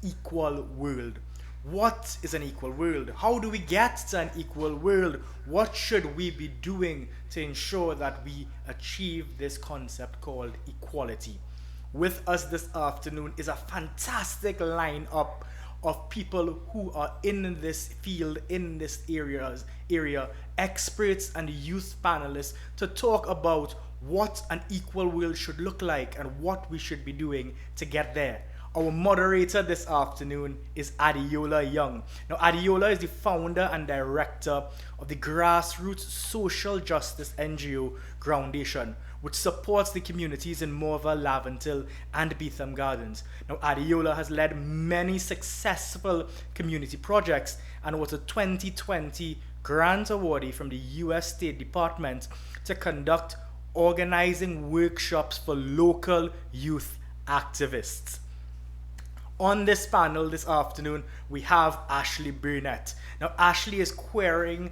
equal world. What is an equal world? How do we get to an equal world? What should we be doing to ensure that we achieve this concept called equality? With us this afternoon is a fantastic lineup of people who are in this field, in this area, experts and youth panelists to talk about what an equal world should look like and what we should be doing to get there. Our moderator this afternoon is Adeola Young. Now, Adeola is the founder and director of the grassroots social justice NGO Groundation, which supports the communities in Morville, Laventille, and Beetham Gardens. Now, Adeola has led many successful community projects and was a 2020 grant awardee from the US State Department to conduct organizing workshops for local youth activists. On this panel this afternoon, we have Ashlee Burnett. Now, Ashlee is querying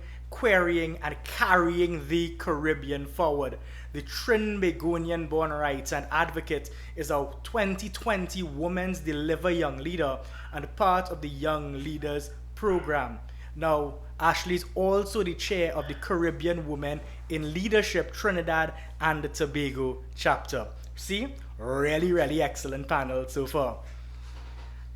and carrying the Caribbean forward. The Trinbagonian-born writer and advocate is a 2020 Women's Deliver Young Leader and part of the Young Leaders program. Now, Ashlee is also the chair of the Caribbean Women in Leadership Trinidad and the Tobago chapter. See, really excellent panel so far.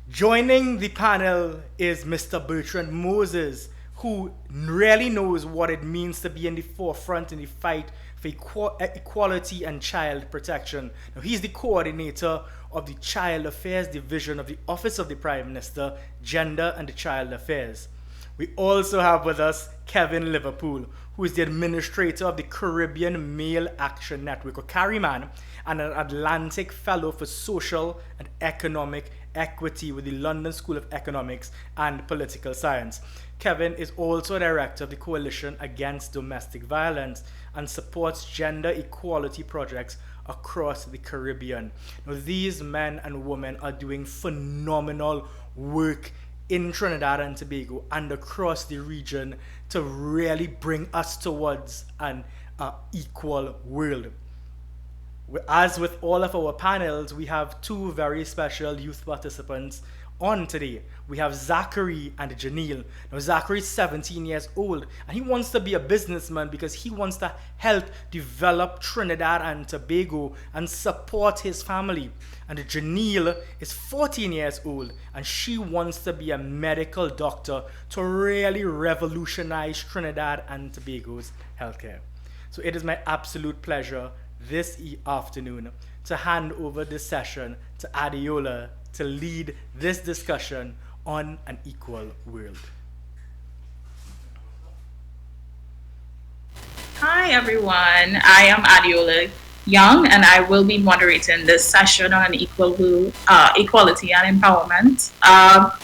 Joining the panel is Mr. Bertrand Moses, who really knows what it means to be in the forefront in the fight for equality and child protection. Now, he's the coordinator of the Child Affairs Division of the Office of the Prime Minister, Gender and Child Affairs. We also have with us Kevin Liverpool, who is the administrator of the Caribbean Male Action Network, or CARIMAN, and an Atlantic Fellow for Social and Economic Equity with the London School of Economics and Political Science. Kevin is also director of the Coalition Against Domestic Violence and supports gender equality projects across the Caribbean. Now, these men and women are doing phenomenal work in Trinidad and Tobago and across the region to really bring us towards an equal world. As with all of our panels, we have two very special youth participants on today. We have Zachary and Jenille. Now, Zachary is 17 years old and he wants to be a businessman because he wants to help develop Trinidad and Tobago and support his family. And Jenille is 14 years old and she wants to be a medical doctor to really revolutionize Trinidad and Tobago's healthcare. So it is my absolute pleasure this afternoon to hand over this session to Adeola to lead this discussion on an equal world. Hi everyone, I am Adeola Young and I will be moderating this session on equality and empowerment.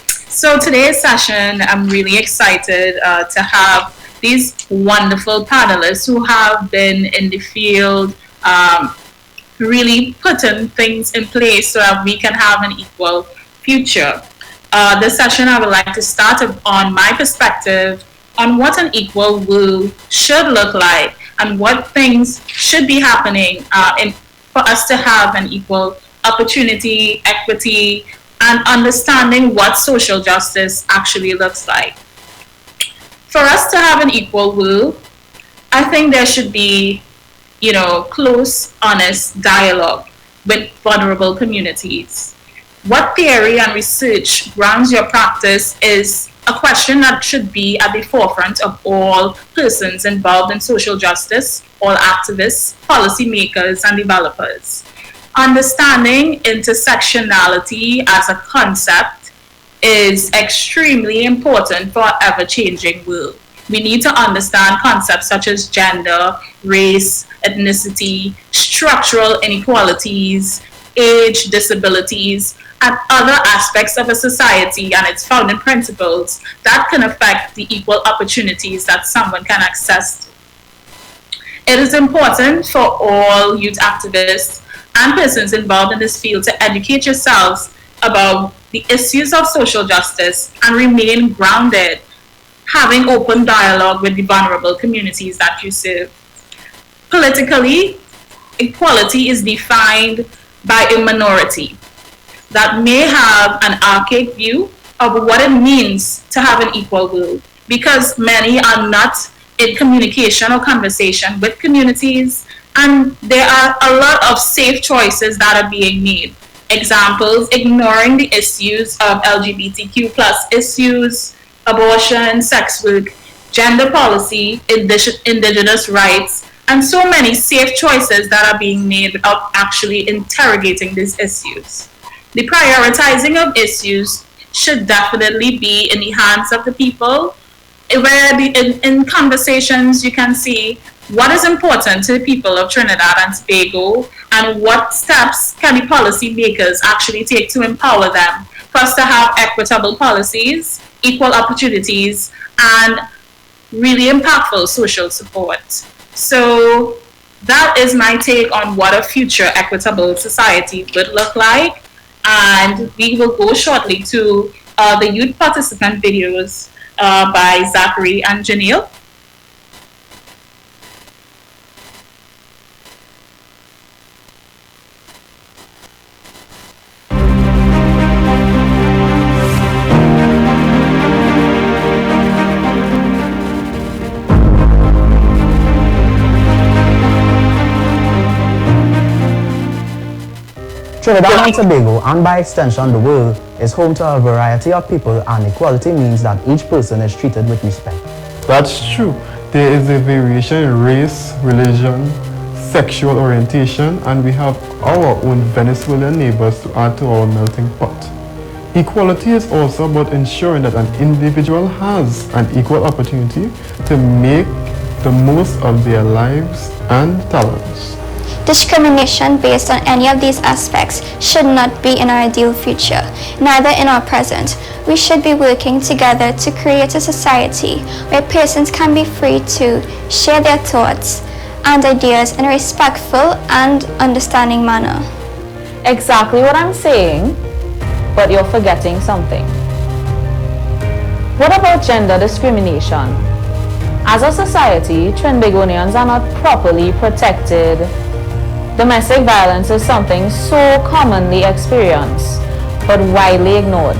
So today's session, I'm really excited to have these wonderful panelists who have been in the field really putting things in place so that we can have an equal future. This session I would like to start on my perspective on what an equal world should look like and what things should be happening for us to have an equal opportunity, equity, and understanding what social justice actually looks like. For us to have an equal world, I think there should be close, honest dialogue with vulnerable communities. What theory and research grounds your practice is a question that should be at the forefront of all persons involved in social justice, all activists, policymakers, and developers. Understanding intersectionality as a concept is extremely important for our ever-changing world. We need to understand concepts such as gender, race, ethnicity, structural inequalities, age, disabilities, and other aspects of a society and its founding principles that can affect the equal opportunities that someone can access. It is important for all youth activists and persons involved in this field to educate yourselves about the issues of social justice and remain grounded, having open dialogue with the vulnerable communities that you serve. Politically, equality is defined by a minority. that may have an archaic view of what it means to have an equal world, because many are not in communication or conversation with communities, and there are a lot of safe choices that are being made. Examples: ignoring the issues of LGBTQ plus issues, abortion, sex work, gender policy, indigenous rights, and so many safe choices that are being made without actually interrogating these issues. The prioritizing of issues should definitely be in the hands of the people, where in conversations you can see what is important to the people of Trinidad and Tobago, and what steps can the policy makers actually take to empower them for us to have equitable policies, equal opportunities, and really impactful social support. So that is my take on what a future equitable society would look like. And we will go shortly to the youth participant videos by Zachary and Jenille. Trinidad and Tobago, and by extension the world, is home to a variety of people, and equality means that each person is treated with respect. That's true. There is a variation in race, religion, sexual orientation, and we have our own Venezuelan neighbors to add to our melting pot. Equality is also about ensuring that an individual has an equal opportunity to make the most of their lives and talents. Discrimination based on any of these aspects should not be in our ideal future, neither in our present. We should be working together to create a society where persons can be free to share their thoughts and ideas in a respectful and understanding manner. Exactly what I'm saying, but you're forgetting something. What about gender discrimination? As a society, Trinbagonians are not properly protected. Domestic violence is something so commonly experienced, but widely ignored.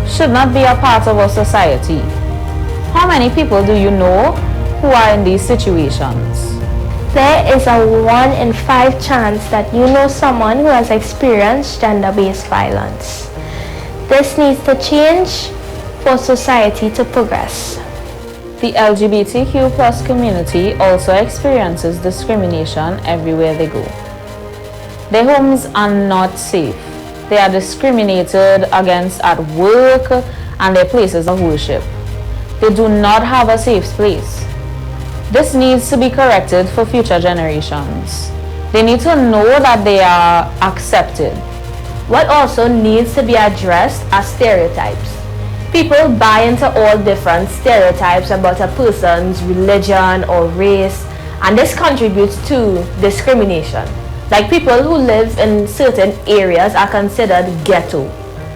Should not be a part of our society. How many people do you know who are in these situations? There is a 1 in 5 chance that you know someone who has experienced gender-based violence. This needs to change for society to progress. The LGBTQ plus community also experiences discrimination everywhere they go. Their homes are not safe. They are discriminated against at work and their places of worship. They do not have a safe place. This needs to be corrected for future generations. They need to know that they are accepted. What also needs to be addressed are stereotypes. People buy into all different stereotypes about a person's religion or race, and this contributes to discrimination. Like people who live in certain areas are considered ghetto,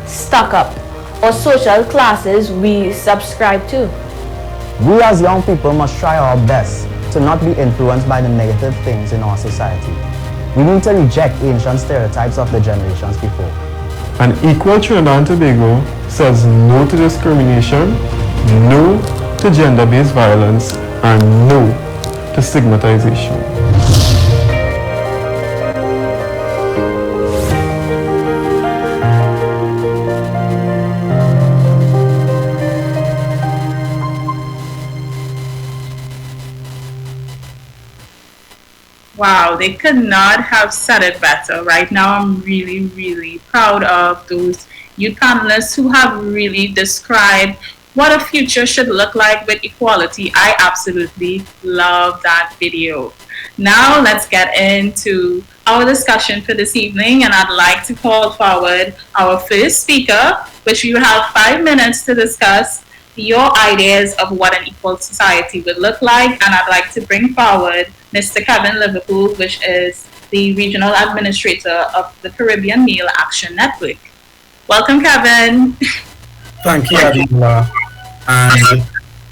stuck up, or social classes we subscribe to. We as young people must try our best to not be influenced by the negative things in our society. We need to reject ancient stereotypes of the generations before. An equal Trinidad and Tobago says no to discrimination, no to gender-based violence, and no to stigmatization. Wow, they could not have said it better. Right now, I'm really, really proud of those youth panelists who have really described what a future should look like with equality. I absolutely love that video. Now, let's get into our discussion for this evening, and I'd like to call forward our first speaker, which you have 5 minutes to discuss your ideas of what an equal society would look like. And I'd like to bring forward Mr. Kevin Liverpool, which is the Regional Administrator of the Caribbean Male Action Network. Welcome, Kevin. Thank you, Adeola. And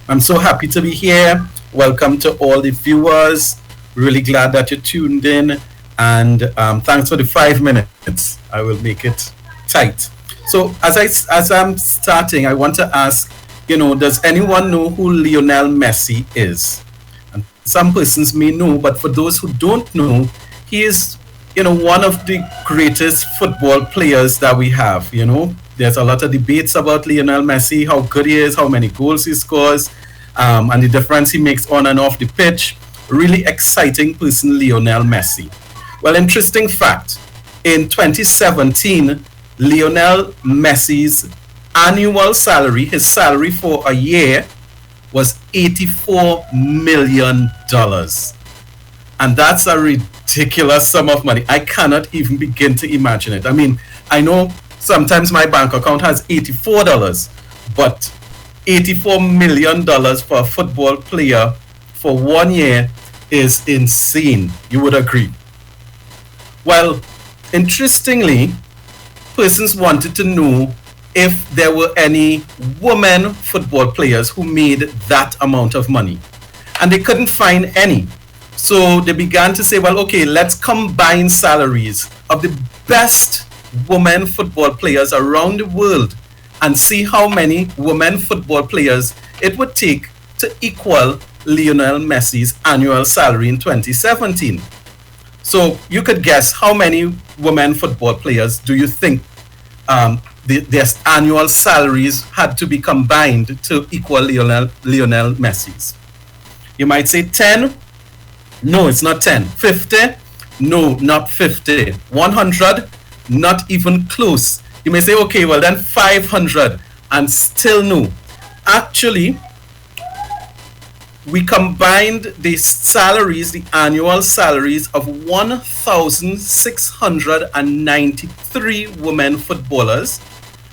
I'm so happy to be here. Welcome to all the viewers. Really glad that you tuned in. And thanks for the 5 minutes. I will make it tight. So as I'm starting, I want to ask, does anyone know who Lionel Messi is? And some persons may know, but for those who don't know, he is, one of the greatest football players that we have. There's a lot of debates about Lionel Messi, how good he is, how many goals he scores, and the difference he makes on and off the pitch. Really exciting person, Lionel Messi. Well, interesting fact, in 2017, Lionel Messi's annual salary, his salary for a year, was $84 million. And that's a ridiculous sum of money. I cannot even begin to imagine it. I mean, I know sometimes my bank account has $84, but $84 million for a football player for 1 year is insane. You would agree. Well, interestingly, persons wanted to know if there were any women football players who made that amount of money. And they couldn't find any. So they began to say, well, okay, let's combine salaries of the best women football players around the world and see how many women football players it would take to equal Lionel Messi's annual salary in 2017. So you could guess how many women football players do you think their annual salaries had to be combined to equal Lionel Messi's? You might say 10. No, it's not 10. 50? No, not 50. 100? Not even close. You may say, okay, well then 500, and still no. Actually, we combined the salaries, the annual salaries of 1,693 women footballers,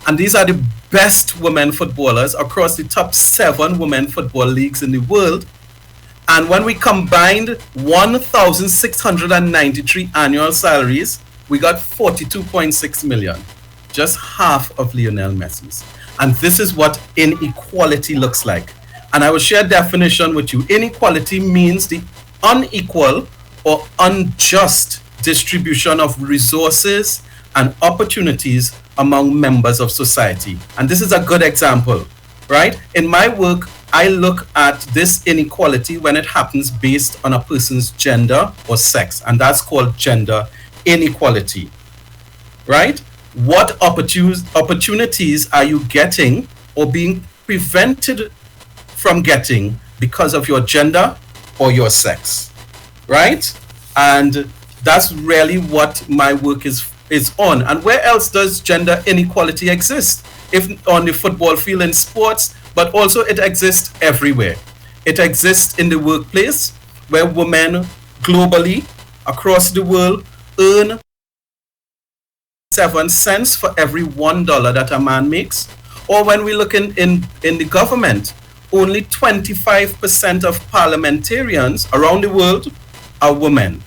and these are the best women footballers across the top 7 women football leagues in the world. And when we combined 1,693 annual salaries, we got 42.6 million, just half of Lionel Messi's. And this is what inequality looks like. And I will share a definition with you. Inequality means the unequal or unjust distribution of resources and opportunities among members of society. And this is a good example, right? In my work, I look at this inequality when it happens based on a person's gender or sex, and that's called gender inequality, right? What opportunities are you getting or being prevented from getting because of your gender or your sex, right? And that's really what my work is on. And where else does gender inequality exist? If on the football field in sports, but also it exists everywhere. It exists in the workplace, where women globally across the world earn 7 cents for every $1 that a man makes. Or when we look in the government, only 25% of parliamentarians around the world are women.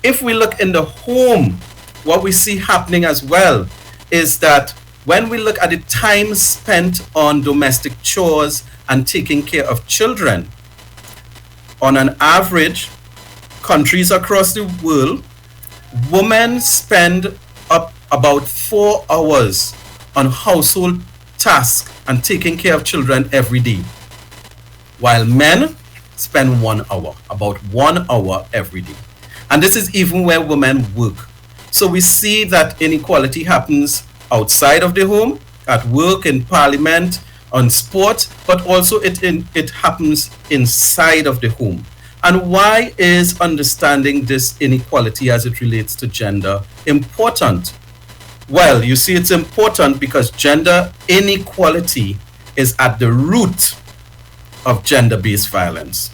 If we look in the home, what we see happening as well is that when we look at the time spent on domestic chores and taking care of children, on an average, countries across the world, women spend up about 4 hours on household tasks and taking care of children every day, while men spend 1 hour, about 1 hour every day. And this is even where women work. So we see that inequality happens outside of the home, at work, in parliament, on sport, but also it happens inside of the home. And why is understanding this inequality as it relates to gender important? Well, you see, it's important because gender inequality is at the root of gender-based violence.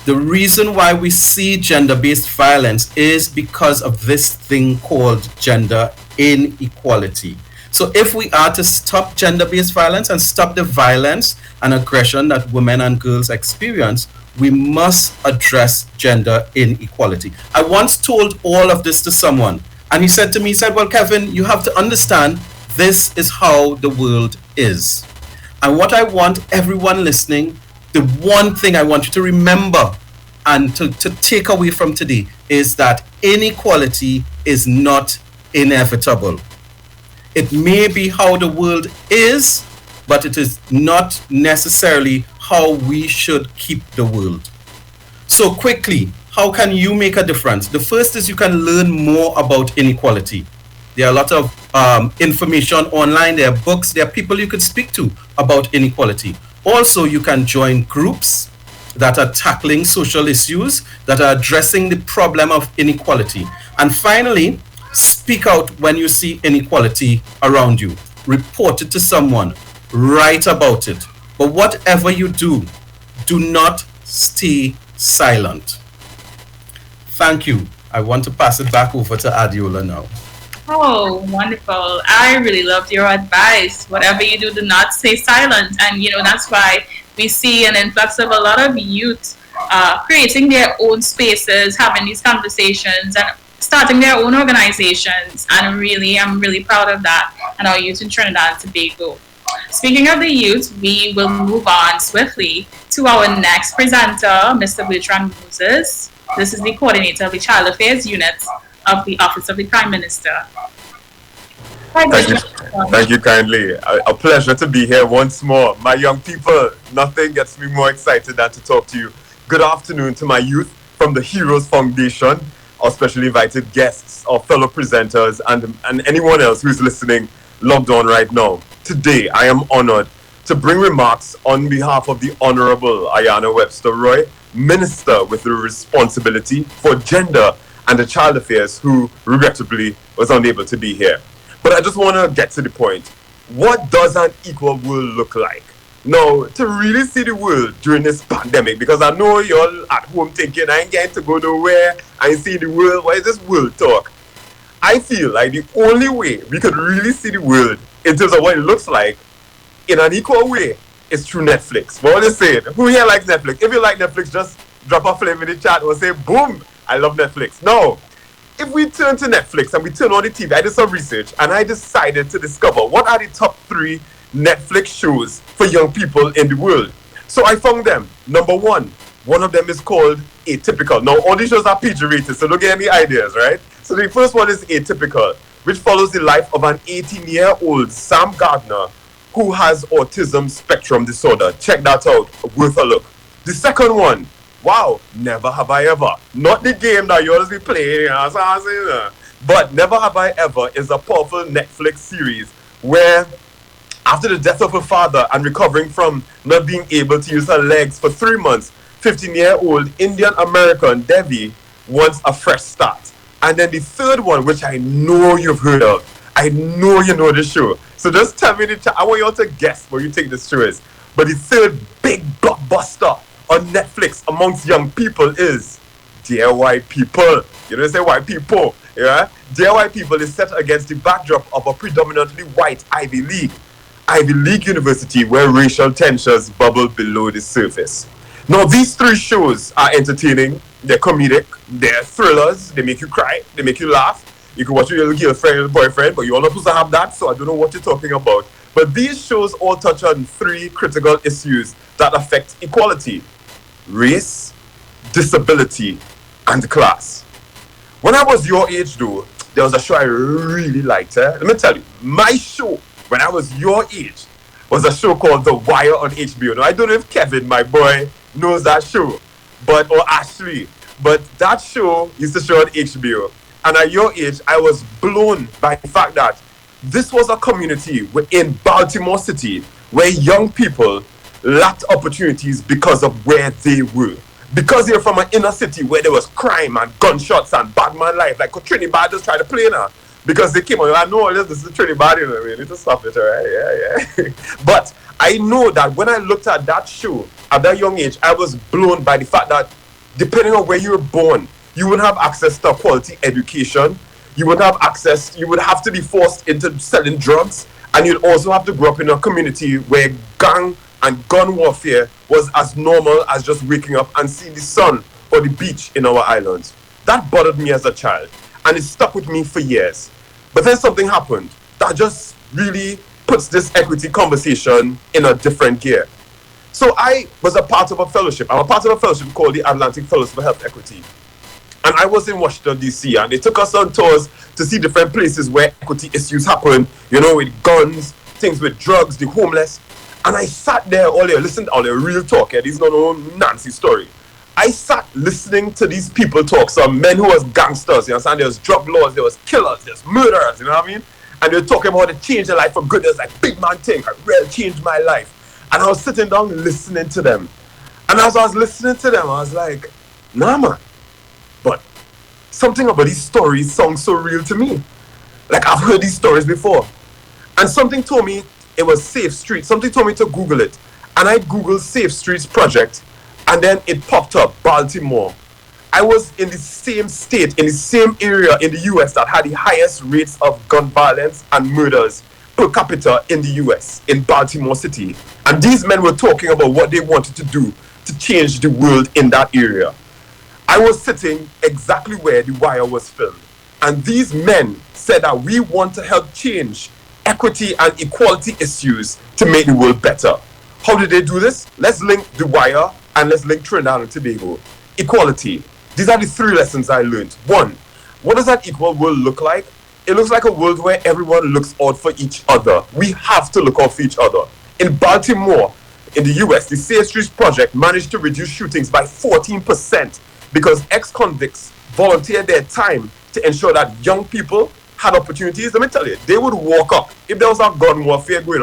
The reason why we see gender-based violence is because of this thing called gender inequality. So if we are to stop gender-based violence and stop the violence and aggression that women and girls experience, we must address gender inequality. I once told all of this to someone, and he said to me, well, Kevin, you have to understand this is how the world is. And what I want everyone listening, the one thing I want you to remember and to take away from today is that inequality is not inevitable. It may be how the world is, but it is not necessarily how we should keep the world. So quickly, how can you make a difference? The first is you can learn more about inequality. There are a lot of information online, there are books, there are people you could speak to about inequality. Also, you can join groups that are tackling social issues, that are addressing the problem of inequality. And finally, speak out when you see inequality around you. Report it to someone. Write about it. But whatever you do, do not stay silent. Thank you. I want to pass it back over to Adeola now. Oh, wonderful. I really loved your advice. Whatever you do not stay silent. And, that's why we see an influx of a lot of youth creating their own spaces, having these conversations, and starting their own organizations. And I'm really proud of that and our youth in Trinidad and Tobago. Speaking of the youth, we will move on swiftly to our next presenter, Mr. Bertrand Moses. This is the coordinator of the Child Affairs Unit of the Office of the Prime Minister. Thank you kindly. A pleasure to be here once more. My young people, nothing gets me more excited than to talk to you. Good afternoon to my youth from the Heroes Foundation, our specially invited guests, our fellow presenters, and anyone else who's listening logged on right now. Today, I am honored to bring remarks on behalf of the Honorable Ayanna Webster Roy, Minister with the responsibility for gender and the child affairs, who regrettably was unable to be here. But I just want to get to the point. What does an equal world look like? Now, to really see the world during this pandemic, because I know you're at home thinking, I ain't getting to go nowhere, I ain't see the world, what is this world talk? I feel like the only way we could really see the world in terms of what it looks like in an equal way is through Netflix. What is it? Who here likes Netflix? If you like Netflix, just drop a flame in the chat or say, boom, I love Netflix. No. If we turn to Netflix and we turn on the TV, I did some research and I decided to discover what are the top 3 Netflix shows for young people in the world. So I found them. Number 1 of them is called Atypical. Now, all these shows are PG-rated, so don't get any ideas, right? So the first one is Atypical, which follows the life of an 18-year-old Sam Gardner who has autism spectrum disorder. Check that out. Worth a look. The second one, wow, Never Have I Ever. Not the game that you always be playing, but Never Have I Ever is a powerful Netflix series where, after the death of her father and recovering from not being able to use her legs for 3 months, 15-year-old Indian American Devi wants a fresh start. And then the third one, which I know you've heard of, I know you know the show. So just tell me I want you all to guess what you think this show is. But the third big blockbuster on Netflix amongst young people is Dear White People. You don't say white people, yeah? Dear White People is set against the backdrop of a predominantly white Ivy League university where racial tensions bubble below the surface. Now, these 3 shows are entertaining, they're comedic, they're thrillers, they make you cry, they make you laugh. You can watch with your girlfriend or boyfriend, but you're not supposed to have that, so I don't know what you're talking about. But these shows all touch on 3 critical issues that affect equality: race, disability, and class. When I was your age, though, there was a show I really liked. Let me tell you, my show, when I was your age, was a show called The Wire on HBO. Now, I don't know if Kevin, my boy, knows that show, or Ashlee, but that show used to show on HBO. And at your age, I was blown by the fact that this was a community in Baltimore City where young people lacked opportunities because of where they were. Because they're from an inner city where there was crime and gunshots and bad man life, like Trinidad just tried to play now. Because they came on, I know this is Trinidad, we need to stop it, alright? Yeah. But I know that when I looked at that show at that young age, I was blown by the fact that depending on where you were born, you wouldn't have access to quality education, you would have to be forced into selling drugs, and you'd also have to grow up in a community where gang and gun warfare was as normal as just waking up and seeing the sun or the beach in our islands. That bothered me as a child, and it stuck with me for years. But then something happened that just really puts this equity conversation in a different gear. So I was a part of a fellowship. I'm a part of a fellowship called the Atlantic Fellows for Health Equity. And I was in Washington, D.C., and they took us on tours to see different places where equity issues happen, you know, with guns, things with drugs, the homeless. And I sat there all day, listened to all the real talk. These is not no Nancy story. I sat listening to these people talk. Some men who was gangsters, you understand? There was drug lords, there was killers, there was murderers, you know what I mean? And they were talking about how to change their life for good. It was like, big man thing, I really changed my life. And I was sitting down listening to them. And as I was listening to them, I was like, nah, man. But something about these stories sounds so real to me. Like, I've heard these stories before. And something told me it was Safe Streets. Something told me to Google it. And I Googled Safe Streets Project. And then it popped up, Baltimore. I was in the same state, in the same area in the US that had the highest rates of gun violence and murders per capita in the US, in Baltimore City. And these men were talking about what they wanted to do to change the world in that area. I was sitting exactly where The Wire was filmed. And these men said that we want to help change equity and equality issues to make the world better. How did they do this? Let's link The Wire and let's link Trinidad and Tobago. Equality. These are the 3 lessons I learned. 1, what does that equal world look like? It looks like a world where everyone looks out for each other. We have to look out for each other. In Baltimore, in the US, the Safe Streets Project managed to reduce shootings by 14% because ex-convicts volunteered their time to ensure that young people had opportunities. Let me tell you, they would walk up. If there was a gun warfare going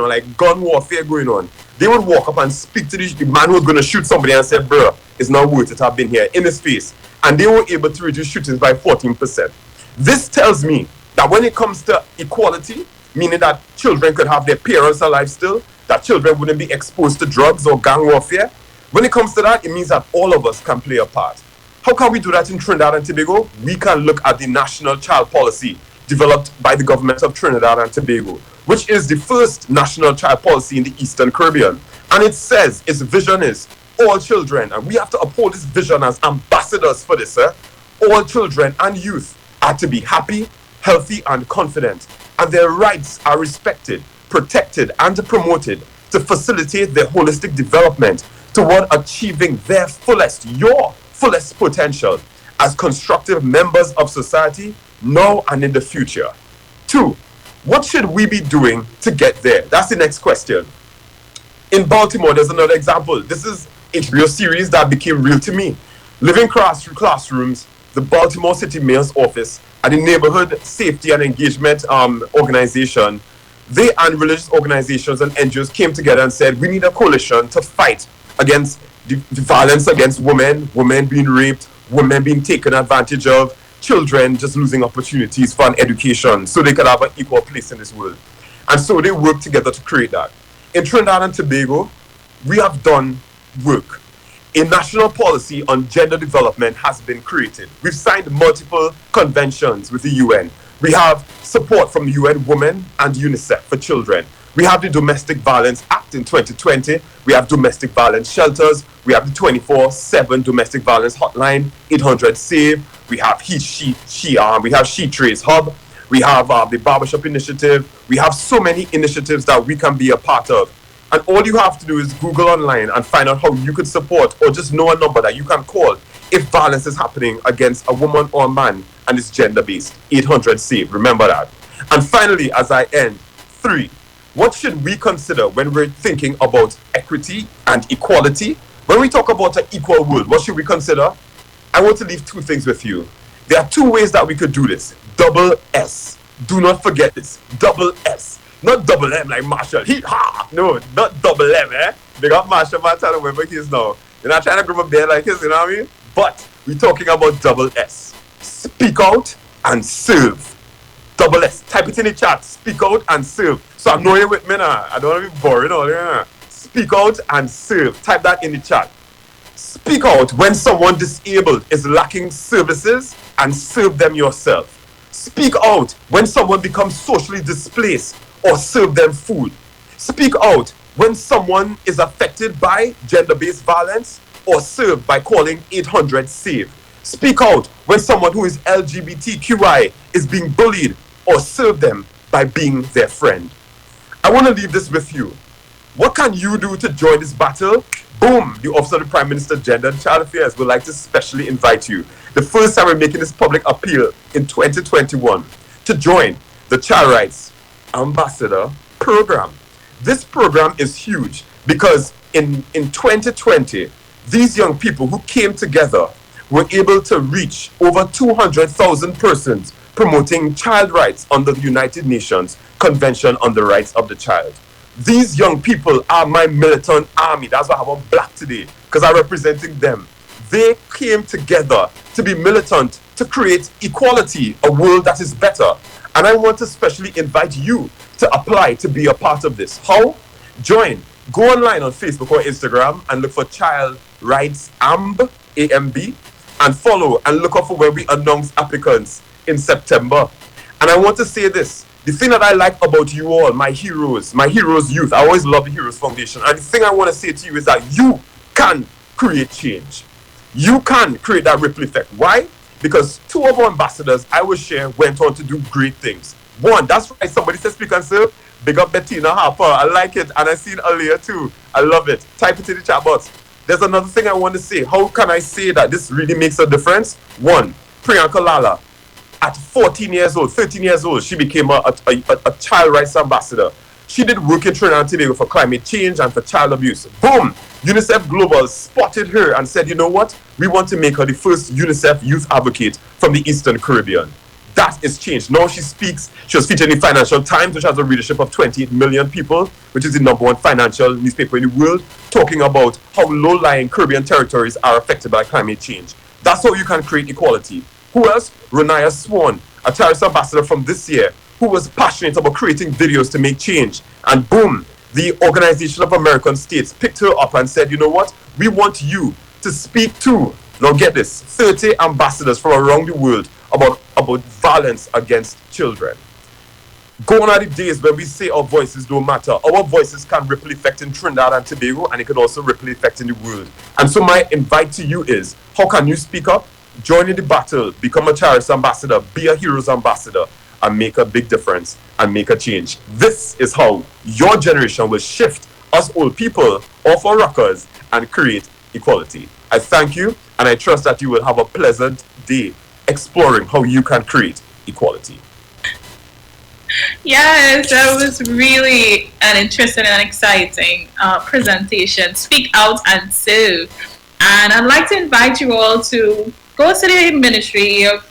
on, they would walk up and speak to the man who was going to shoot somebody and say, bro, it's not worth it, I've been here, in his face. And they were able to reduce shootings by 14%. This tells me that when it comes to equality, meaning that children could have their parents alive still, that children wouldn't be exposed to drugs or gang warfare, when it comes to that, it means that all of us can play a part. How can we do that in Trinidad and Tobago? We can look at the National Child Policy developed by the government of Trinidad and Tobago, which is the first national child policy in the Eastern Caribbean. And it says, its vision is all children, and we have to uphold this vision as ambassadors for this, all children and youth are to be happy, healthy, and confident, and their rights are respected, protected, and promoted to facilitate their holistic development toward achieving their fullest, your fullest potential as constructive members of society now and in the future. 2, what should we be doing to get there? That's the next question. In Baltimore, there's another example. This is a HBO series that became real to me. Living classrooms, the Baltimore City Mayor's office, and the Neighborhood Safety and Engagement Organization, they and religious organizations and NGOs came together and said, we need a coalition to fight against the violence against women being raped, women being taken advantage of, children just losing opportunities for an education so they could have an equal place in this world. And so they worked together to create that. In Trinidad and Tobago, we have done work. A national policy on gender development has been created. We've signed multiple conventions with the UN. We have support from the UN Women and UNICEF for children. We have the Domestic Violence Act in 2020. We have domestic violence shelters. We have the 24/7 domestic violence hotline, 800-SAVE. We have we have She Trace Hub. We have the Barbershop Initiative. We have so many initiatives that we can be a part of. And all you have to do is Google online and find out how you could support, or just know a number that you can call if violence is happening against a woman or a man and it's gender-based. 800-SAVE. Remember that. And finally, as I end, 3, what should we consider when we're thinking about equity and equality? When we talk about an equal world, what should we consider? I want to leave 2 things with you. There are 2 ways that we could do this. Double S. Do not forget this. Double S. Not double M like Marshall. No, not double M, eh? They got Marshall Montana wherever he is now. They're not trying to grab a bear like his, you know what I mean? But we're talking about double S. Speak out and serve. Double S. Type it in the chat. Speak out and serve. So I'm knowing with me now. I don't want to be boring all there. Speak out and serve. Type that in the chat. Speak out when someone disabled is lacking services and serve them yourself. Speak out when someone becomes socially displaced or serve them food. Speak out when someone is affected by gender-based violence or serve by calling 800-SAVE. Speak out when someone who is LGBTQI is being bullied or serve them by being their friend. I want to leave this with you. What can you do to join this battle? Boom! The Office of the Prime Minister, Gender and Child Affairs would like to specially invite you, the first time we're making this public appeal in 2021, to join the Chariots Ambassador Program. This program is huge because in 2020, these young people who came together were able to reach over 200,000 persons promoting child rights under the United Nations Convention on the Rights of the Child. These young people are my militant army. That's why I have on black today, because I'm representing them. They came together to be militant, to create equality, a world that is better. And I want to especially invite you to apply to be a part of this. How? Join. Go online on Facebook or Instagram and look for Child Rights AMB, A-M-B, and follow and look out for when we announce applicants in September. And I want to say this. The thing that I like about you all, my heroes youth, I always love the Heroes Foundation. And the thing I want to say to you is that you can create change. You can create that ripple effect. Why? Because two of our ambassadors I will share went on to do great things. One, that's right, somebody says speak and serve. Big up Bettina Harper. I like it. And I see it earlier too. I love it. Type it in the chat box. There's another thing I want to say. How can I say that this really makes a difference? One, Priyanka Lala. At 14 years old, 13 years old, she became a child rights ambassador. She did work in Trinidad and Tobago for climate change and for child abuse. Boom! UNICEF Global spotted her and said, you know what? We want to make her the first UNICEF youth advocate from the Eastern Caribbean. That is changed. Now she speaks. She was featured in the Financial Times, which has a readership of 28 million people, which is the #1 financial newspaper in the world, talking about how low-lying Caribbean territories are affected by climate change. That's how you can create equality. Who else? Renaya Swan, a Chariots ambassador from this year, who was passionate about creating videos to make change. And boom, the Organization of American States picked her up and said, you know what? We want you to speak to, now get this, 30 ambassadors from around the world about violence against children. Gone are the days when we say our voices don't matter. Our voices can ripple effect in Trinidad and Tobago, and it can also ripple effect in the world. And so my invite to you is, how can you speak up? Join in the battle, become a Chariots ambassador, be a Heroes ambassador, and make a big difference and make a change. This is how your generation will shift us old people off our rockers and create equality. I thank you, and I trust that you will have a pleasant day exploring how you can create equality. Yes, that was really an interesting and exciting presentation. Speak out and serve. And I'd like to invite you all to go to the Ministry of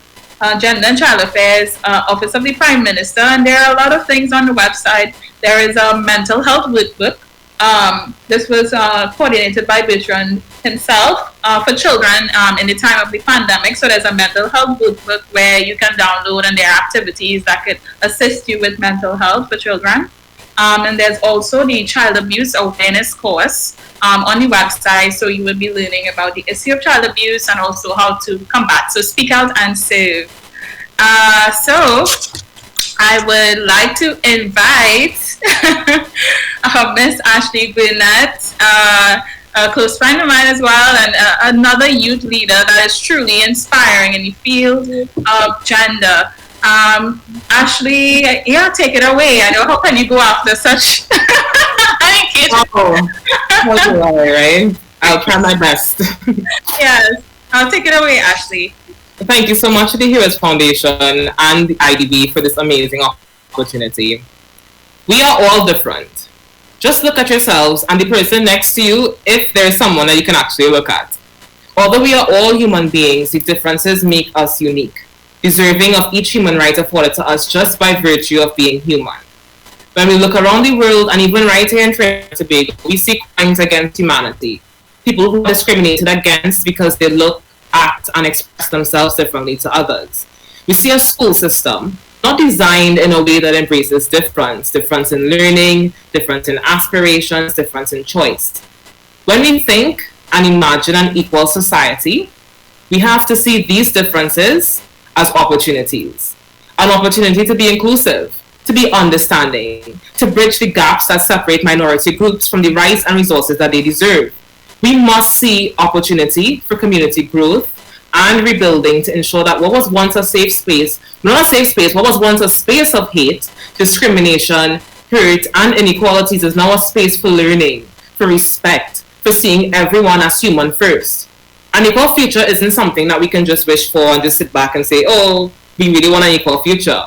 Gender and Child Affairs, Office of the Prime Minister, and there are a lot of things on the website. There is a mental health workbook. This was coordinated by Bertrand himself for children in the time of the pandemic. So there's a mental health workbook where you can download, and there are activities that could assist you with mental health for children. And there's also the child abuse awareness course on the website, so you will be learning about the issue of child abuse and also how to combat. So speak out and serve. So I would like to invite Miss Ashlee Burnett, a close friend of mine as well, and another youth leader that is truly inspiring in the field of gender. Ashlee, yeah, take it away. I know, how can you go after such right? I'll try my best. Yes, I'll take it away, Ashlee. Thank you so much to the Heroes Foundation and the IDB for this amazing opportunity. We are all different. Just look at yourselves and the person next to you if there's someone that you can actually look at. Although we are all human beings, the differences make us unique, deserving of each human right afforded to us just by virtue of being human. When we look around the world, and even right here in Trinidad and Tobago, we see crimes against humanity. People who are discriminated against because they look, act, and express themselves differently to others. We see a school system not designed in a way that embraces difference in learning, difference in aspirations, difference in choice. When we think and imagine an equal society, we have to see these differences as opportunities. An opportunity to be inclusive, to be understanding, to bridge the gaps that separate minority groups from the rights and resources that they deserve. We must see opportunity for community growth and rebuilding to ensure that what was once a safe space, not a safe space, what was once a space of hate, discrimination, hurt, and inequalities is now a space for learning, for respect, for seeing everyone as human first. An equal future isn't something that we can just wish for and just sit back and say, oh, we really want an equal future.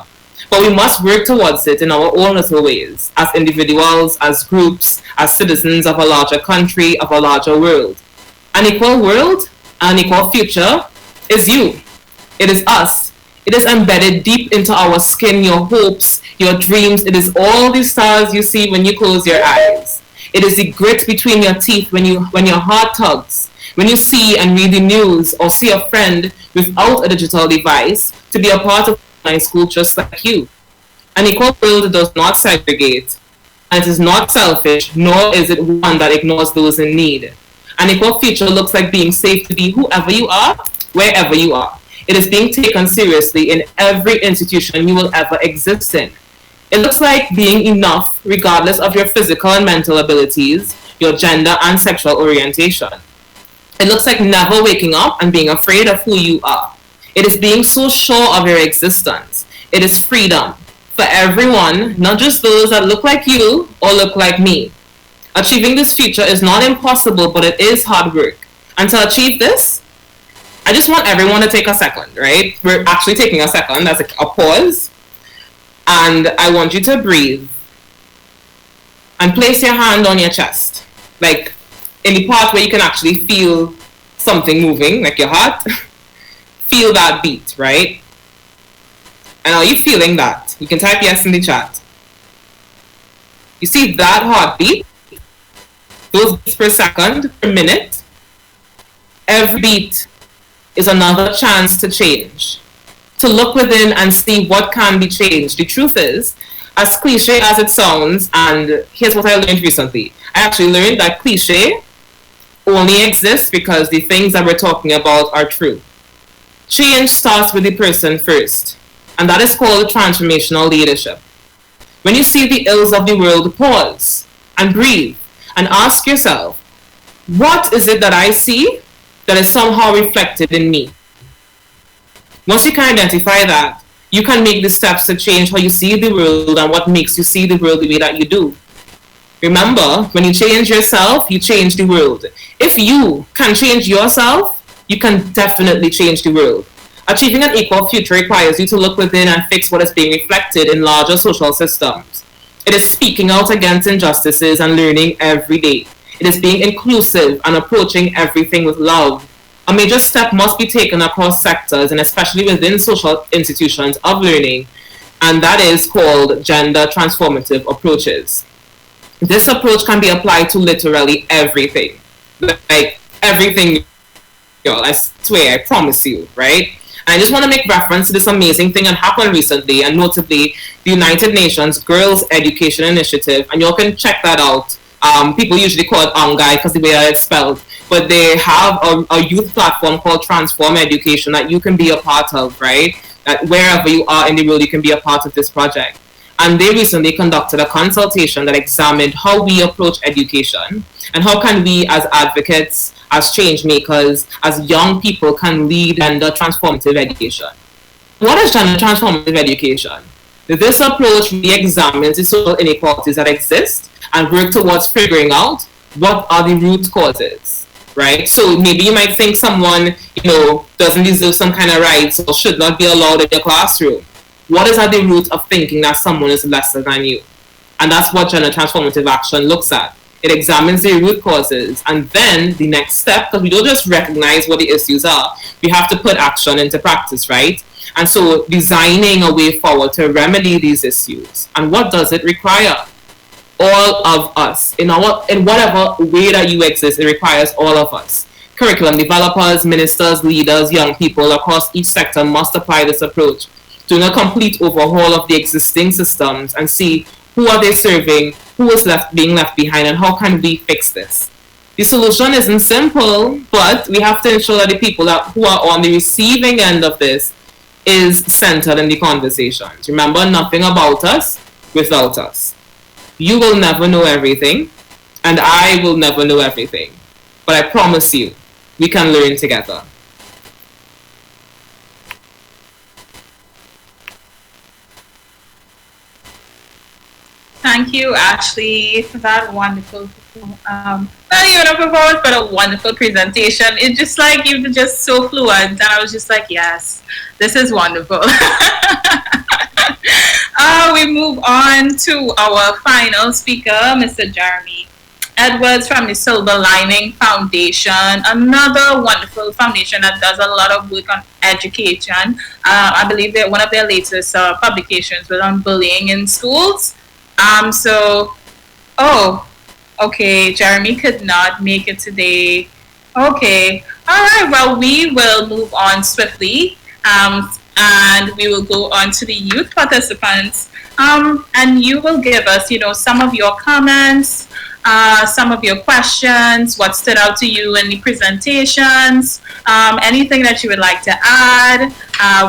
But we must work towards it in our own little ways, as individuals, as groups, as citizens of a larger country, of a larger world. An equal world, an equal future is you. It is us. It is embedded deep into our skin, your hopes, your dreams. It is all the stars you see when you close your eyes. It is the grit between your teeth when your heart tugs. When you see and read the news or see a friend without a digital device to be a part of online school just like you. An equal world does not segregate, and it is not selfish, nor is it one that ignores those in need. An equal future looks like being safe to be whoever you are, wherever you are. It is being taken seriously in every institution you will ever exist in. It looks like being enough regardless of your physical and mental abilities, your gender and sexual orientation. It looks like never waking up and being afraid of who you are. It is being so sure of your existence. It is freedom for everyone, not just those that look like you or look like me. Achieving this future is not impossible, but it is hard work. And to achieve this, I just want everyone to take a second, right? We're actually taking a second, that's a pause. And I want you to breathe and place your hand on your chest, like in the part where you can actually feel something moving, like your heart. Feel that beat, right? And are you feeling that? You can type yes in the chat. You see that heartbeat? Those beats per second, per minute. Every beat is another chance to change. To look within and see what can be changed. The truth is, as cliche as it sounds, and here's what I learned recently. I actually learned that cliche only exists because the things that we're talking about are true. Change starts with the person first, and that is called transformational leadership. When you see the ills of the world, pause and breathe and ask yourself, what is it that I see that is somehow reflected in me? Once you can identify that, you can make the steps to change how you see the world and what makes you see the world the way that you do. Remember, when you change yourself, you change the world. If you can change yourself, you can definitely change the world. Achieving an equal future requires you to look within and fix what is being reflected in larger social systems. It is speaking out against injustices and learning every day. It is being inclusive and approaching everything with love. A major step must be taken across sectors and especially within social institutions of learning, and that is called gender transformative approaches. This approach can be applied to literally everything. Like everything, girl, I swear, I promise you, right? And I just want to make reference to this amazing thing that happened recently, and notably the United Nations Girls Education Initiative, and y'all can check that out. People usually call it UNGAI because the way that it's spelled, but they have a youth platform called Transform Education that you can be a part of, right? That wherever you are in the world, you can be a part of this project. And they recently conducted a consultation that examined how we approach education and how can we as advocates, as change makers, as young people can lead gender transformative education. What is gender transformative education? This approach re-examines the social inequalities that exist and work towards figuring out what are the root causes, right? So maybe you might think someone, doesn't deserve some kind of rights or should not be allowed in your classroom. What is at the root of thinking that someone is lesser than you? And that's what gender transformative action looks at. It examines the root causes, and then the next step, because we don't just recognize what the issues are, we have to put action into practice, right? And so designing a way forward to remedy these issues. And what does it require? All of us. In whatever way that you exist, it requires all of us. Curriculum developers, ministers, leaders, young people across each sector must apply this approach, doing a complete overhaul of the existing systems and see who are they serving, who is being left behind, and how can we fix this. The solution isn't simple, but we have to ensure that the people who are on the receiving end of this is centered in the conversations. Remember, nothing about us without us. You will never know everything, and I will never know everything. But I promise you, we can learn together. Thank you, Ashlee, for that wonderful Not even a performance, but a wonderful presentation. It's just like you were just so fluent, and I was just like, yes, this is wonderful. We move on to our final speaker, Mr. Jeremy Edwards from the Silver Lining Foundation, another wonderful foundation that does a lot of work on education. I believe that one of their latest publications was on bullying in schools. Okay, Jeremy could not make it today. Okay, all right, well, we will move on swiftly, and we will go on to the youth participants, and you will give us, some of your comments, some of your questions, what stood out to you in the presentations, anything that you would like to add.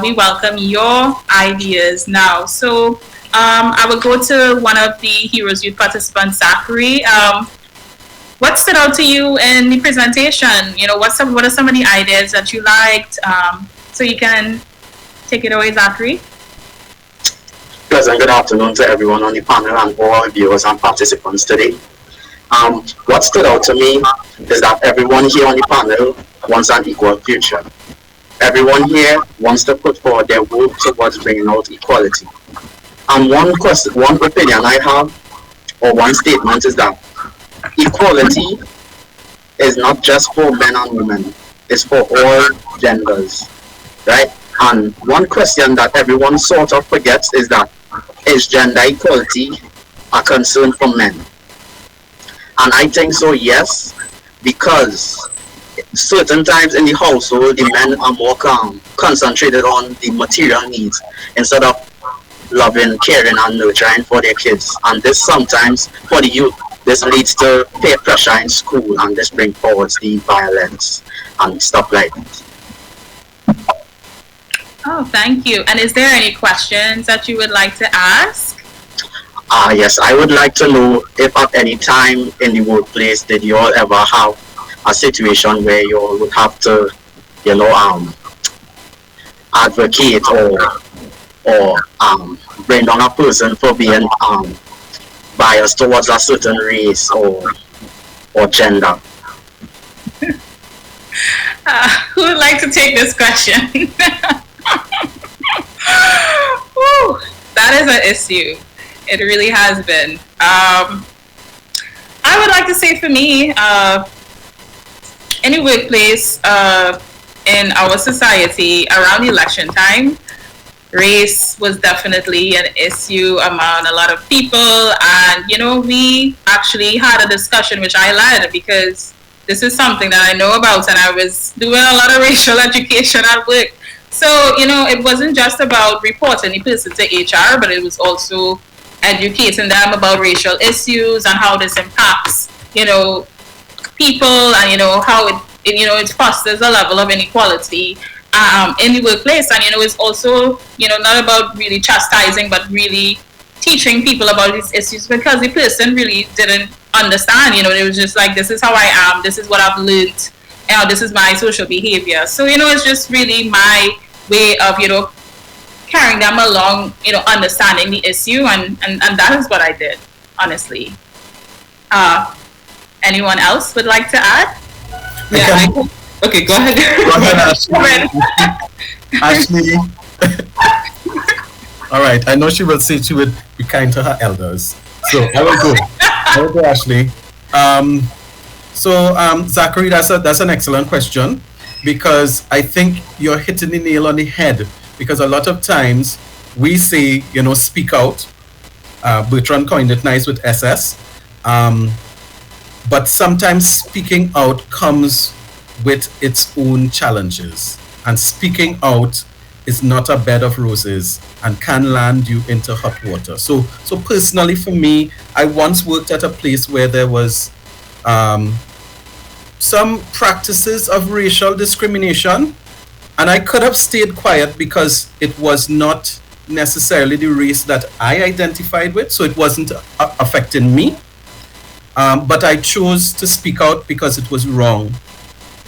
We welcome your ideas now. So I will go to one of the Heroes Youth participants, Zachary. What stood out to you in the presentation? What are some of the ideas that you liked? So you can take it away, Zachary. Pleasant good afternoon to everyone on the panel and all viewers and participants today. What stood out to me is that everyone here on the panel wants an equal future. Everyone here wants to put forward their work towards bringing out equality. And one opinion I have, or one statement, is that equality is not just for men and women, it's for all genders, right? And one question that everyone sort of forgets is that, is gender equality a concern for men? And I think so, yes, because certain times in the household, the men are more concentrated on the material needs instead of loving, caring, and nurturing for their kids. And this sometimes, for the youth, this leads to peer pressure in school, and this brings forward the violence and stuff like that. Oh, thank you. And is there any questions that you would like to ask? Yes, I would like to know if at any time in the workplace did you all ever have a situation where you all would have to, advocate or bring down a person for being biased towards a certain race or gender. Who would like to take this question? Woo, that is an issue. It really has been. I would like to say for me, any workplace in our society around election time, race was definitely an issue among a lot of people. And, we actually had a discussion, which I led, because this is something that I know about, and I was doing a lot of racial education at work. So, it wasn't just about reporting the person to HR, but it was also educating them about racial issues and how this impacts, people, and, how it fosters a level of inequality in the workplace. And, it's also, not about really chastising, but really teaching people about these issues, because the person really didn't understand. It was just like, this is how I am, this is what I've learned, this is my social behavior. So, it's just really my way of, carrying them along, understanding the issue, and that is what I did, honestly. Anyone else would like to add? Yeah. Okay, go ahead. Go ahead, Ashlee. All right, I know she will say she would be kind to her elders. So I will go. Ashlee. Zachary, that's an excellent question, because I think you're hitting the nail on the head. Because a lot of times we say, speak out. Bertrand coined it nice with SS. But sometimes speaking out comes with its own challenges. And speaking out is not a bed of roses and can land you into hot water. So personally for me, I once worked at a place where there was some practices of racial discrimination. And I could have stayed quiet because it was not necessarily the race that I identified with, so it wasn't affecting me. But I chose to speak out because it was wrong.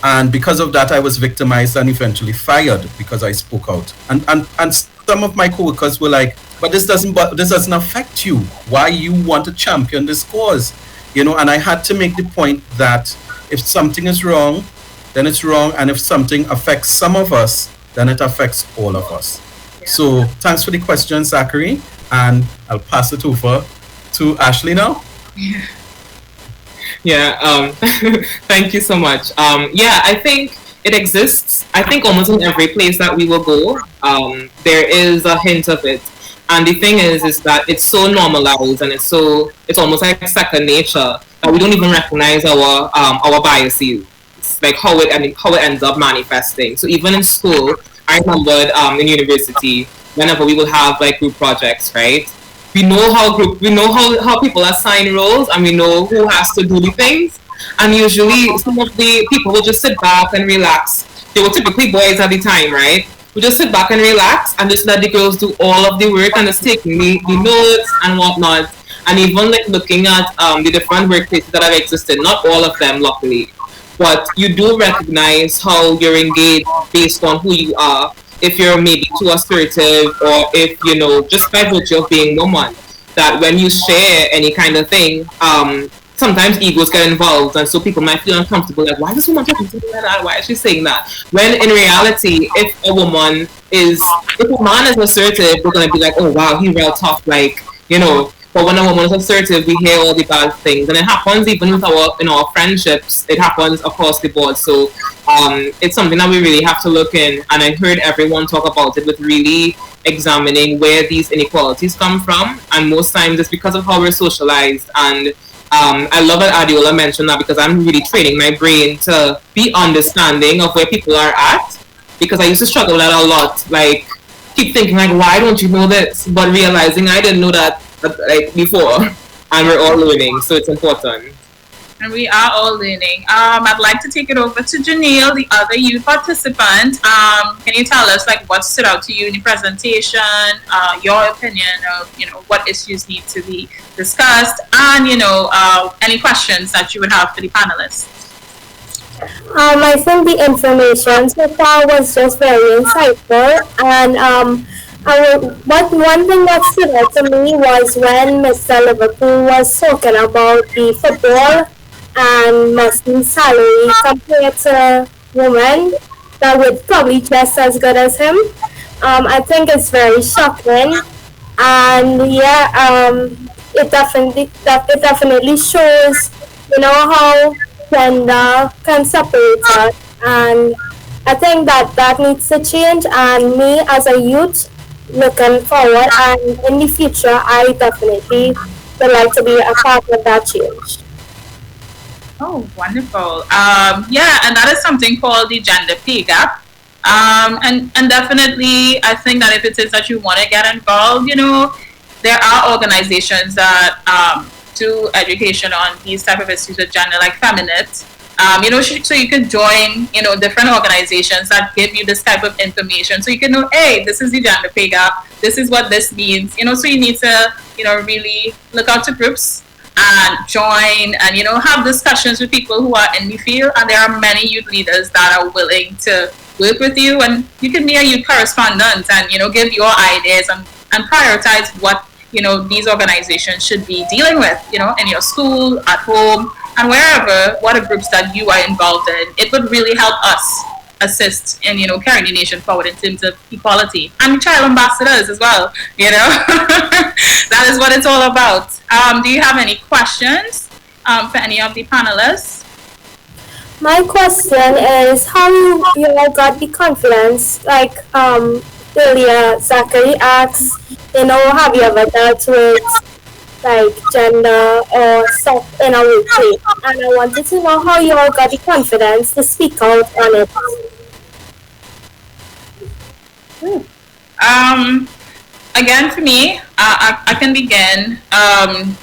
And because of that, I was victimized and eventually fired because I spoke out. And some of my coworkers were like, but this doesn't affect you. Why you want to champion this cause? and I had to make the point that if something is wrong, then it's wrong, and if something affects some of us, then it affects all of us. So thanks for the question, Zachary, and I'll pass it over to Ashlee now. Thank you so much. I think it exists. I think almost in every place that we will go, there is a hint of it. And the thing is that it's so normalized, and it's almost like second nature that we don't even recognize our biases, like how it ends up manifesting. So even in school, I remembered in university, whenever we will have like group projects, right? We know how people assign roles, and we know who has to do the things. And usually some of the people will just sit back and relax. They were typically boys at the time, right? We just sit back and relax and just let the girls do all of the work and just taking the notes and whatnot. And even like looking at the different workplaces that have existed, not all of them luckily, but you do recognize how you're engaged based on who you are. If you're maybe too assertive, or if, just by virtue of being woman, that when you share any kind of thing, sometimes egos get involved, and so people might feel uncomfortable, like, why does someone talking to me like that? Why is she saying that? When in reality, if a man is assertive, we're going to be like, oh wow, he's real tough, like, but when a woman is assertive, we hear all the bad things, and it happens even with our friendships. It happens across the board. So it's something that we really have to look in, and I heard everyone talk about it with really examining where these inequalities come from, and most times it's because of how we're socialized. And I love that Adeola mentioned that, because I'm really training my brain to be understanding of where people are at, because I used to struggle with that a lot, like keep thinking like, why don't you know this, but realizing I didn't know that like before, and we're all learning, so it's important. And we are all learning. I'd like to take it over to Jenille, the other youth participant. Can you tell us like what stood out to you in the presentation, your opinion of what issues need to be discussed, and any questions that you would have for the panelists? I think the information so far was just very insightful, and one thing that stood out to me was when Mr. Liverpool was talking about the football and Messi's salary compared to women that were probably just as good as him. I think it's very shocking, and it definitely shows how gender can separate us, and I think that needs to change. And me as a youth, looking forward, and in the future, I definitely would like to be a part of that change. Oh, wonderful. And that is something called the gender pay gap. And definitely, I think that if it is that you want to get involved, there are organizations that do education on these type of issues with gender, like Feminitt. So you can join, different organizations that give you this type of information, so you can know, hey, this is the gender pay gap, this is what this means, so you need to, really look out to groups and join and, have discussions with people who are in the field, and there are many youth leaders that are willing to work with you, and you can be a youth correspondent and, give your ideas and prioritize what, these organizations should be dealing with, in your school, at home, and wherever, what are groups that you are involved in. It would really help us assist in, carrying the nation forward in terms of equality. And child ambassadors as well, That is what it's all about. Do you have any questions for any of the panelists? My question is how you all got the confidence, like earlier Zachary asked, have you ever dealt with like gender or stuff in a workplace? And I wanted to know how you all got the confidence to speak out on it. Again, for me, I can begin. I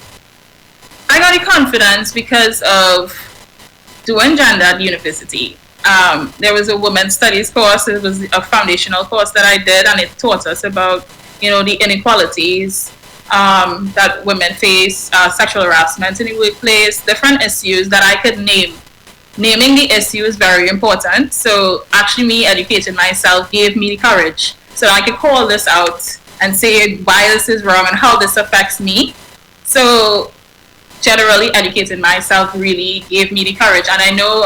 got the confidence because of doing gender at university. There was a women's studies course. It was a foundational course that I did, and it taught us about, the inequalities that women face, sexual harassment in the workplace, different issues that I could name. Naming the issue is very important. So actually me educating myself gave me the courage. So I could call this out and say why this is wrong and how this affects me. So generally educating myself really gave me the courage. And I know,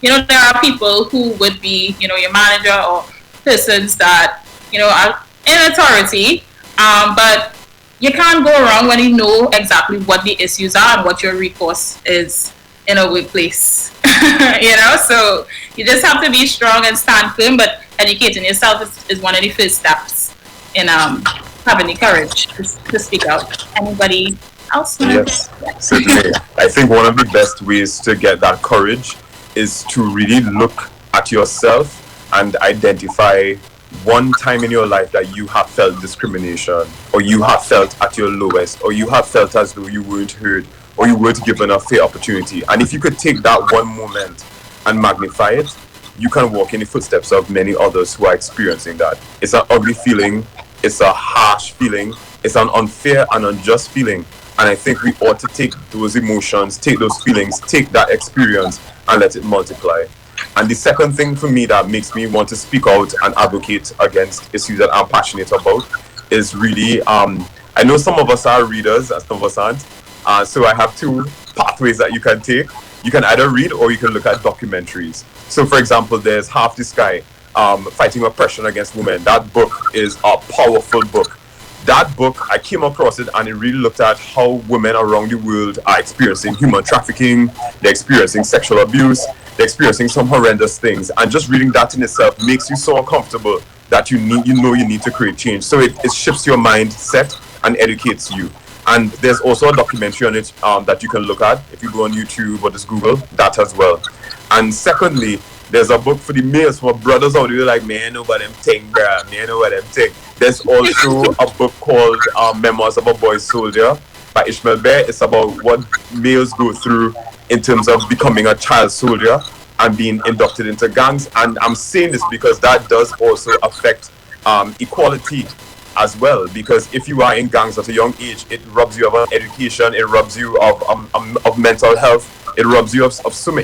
there are people who would be, your manager or persons that, are in authority, but you can't go wrong when you know exactly what the issues are and what your recourse is in a workplace. So you just have to be strong and stand firm, but educating yourself is one of the first steps in having the courage to speak out. Anybody else? Yes, certainly. I think one of the best ways to get that courage is to really look at yourself and identify one time in your life that you have felt discrimination, or you have felt at your lowest, or you have felt as though you weren't heard, or you weren't given a fair opportunity. And if you could take that one moment and magnify it, you can walk in the footsteps of many others who are experiencing that. It's an ugly feeling, it's a harsh feeling, it's an unfair and unjust feeling. And I think we ought to take those emotions, take those feelings, take that experience and let it multiply. And the second thing for me that makes me want to speak out and advocate against issues that I'm passionate about is really, I know some of us are readers and some of us aren't. So I have two pathways that you can take. You can either read or you can look at documentaries. So for example, there's Half the Sky, Fighting Oppression Against Women. That book is a powerful book. That book, I came across it and it really looked at how women around the world are experiencing human trafficking, they're experiencing sexual abuse, they're experiencing some horrendous things. And just reading that in itself makes you so uncomfortable that you need to create change. So it shifts your mindset and educates you. And there's also a documentary on it that you can look at if you go on YouTube or just Google that as well. And secondly, there's a book for the males, for brothers out there like, man, I know what them think, bruh. Man, I know what them think. There's also a book called Memos of a Boy Soldier by Ishmael Bear. It's about what males go through in terms of becoming a child soldier and being inducted into gangs. And I'm saying this because that does also affect equality as well, because if you are in gangs at a young age, it robs you of an education, it robs you of mental health, it robs you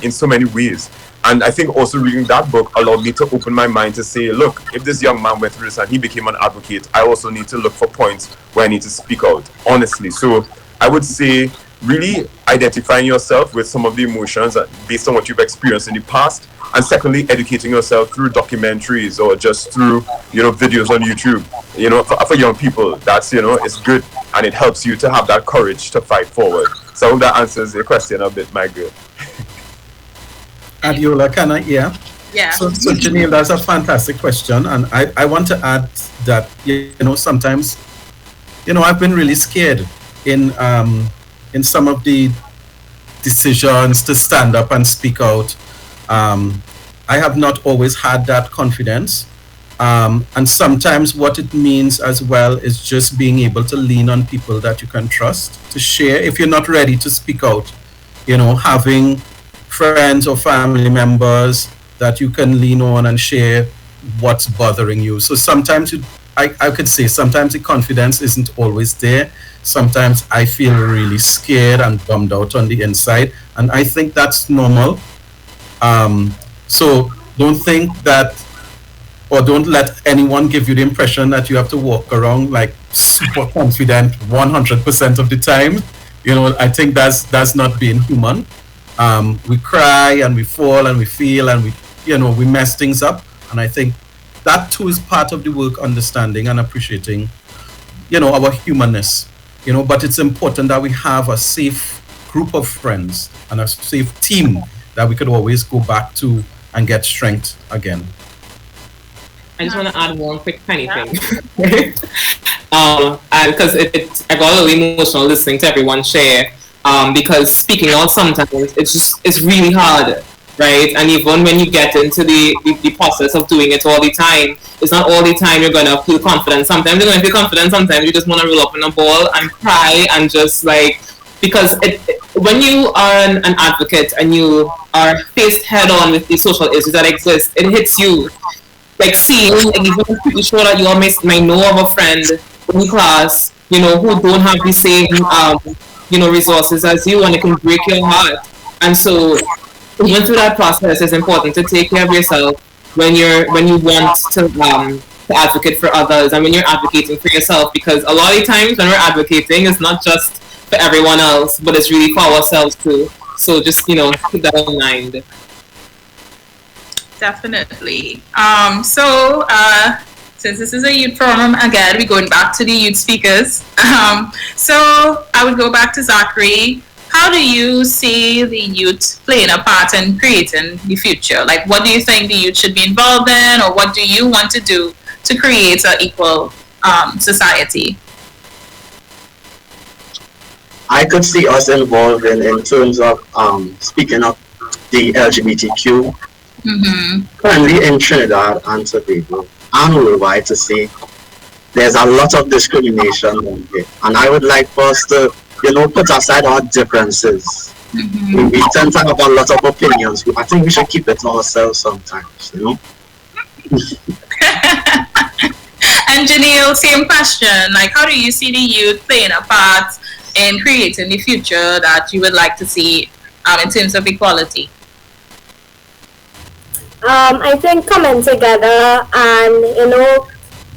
in so many ways. And I think also reading that book allowed me to open my mind to say, look, if this young man went through this and he became an advocate, I also need to look for points where I need to speak out, honestly. So I would say really identifying yourself with some of the emotions based on what you've experienced in the past, and secondly, educating yourself through documentaries or just through, videos on YouTube. For young people, that's, it's good, and it helps you to have that courage to fight forward. So I hope that answers your question a bit, my girl. Adeola, can I? Yeah. So Jenille, that's a fantastic question, and I want to add that sometimes I've been really scared in some of the decisions to stand up and speak out. I have not always had that confidence, and sometimes what it means as well is just being able to lean on people that you can trust to share. If you're not ready to speak out, having friends or family members that you can lean on and share what's bothering you. So sometimes I could say sometimes the confidence isn't always there. Sometimes I feel really scared and bummed out on the inside, and I think that's normal. So don't think that, or don't let anyone give you the impression that you have to walk around like super confident 100% of the time. I think that's not being human. We cry and we fall and we feel and we mess things up, and I think that too is part of the work, understanding and appreciating our humanness. But it's important that we have a safe group of friends and a safe team that we could always go back to and get strength again. I just want to add one quick tiny thing. And because I got a little emotional listening to everyone share, because speaking out sometimes it's really hard, right? And even when you get into the process of doing it all the time, it's not all the time you're going to feel confident. Sometimes you're going to feel confident, sometimes you just want to roll up in a ball and cry and just because when you are an advocate and you are faced head on with the social issues that exist, it hits you. Seeing, even people sure that you all might know of a friend in class, who don't have the same, resources as you, and it can break your heart. And so even through that process, it's important to take care of yourself when you want to advocate for others and when you're advocating for yourself, because a lot of times when we're advocating, it's not just for everyone else, but it's really for ourselves too. So just, you know, keep that in mind. Definitely. Since this is a youth forum, again, we're going back to the youth speakers. So I would go back to Zachary. How do you see the youth playing a part in creating the future? Like, what do you think the youth should be involved in, or what do you want to do to create an equal society? I could see us involved in terms of speaking of the LGBTQ, currently in Trinidad and Tobago and worldwide, to say there's a lot of discrimination on here. And I would like for us to, you know, put aside our differences. We tend to have a lot of opinions. I think we should keep it to ourselves sometimes, you know? And Jenille, same question. Like, how do you see the youth playing a part in creating the future that you would like to see in terms of equality? I think coming together and, you know,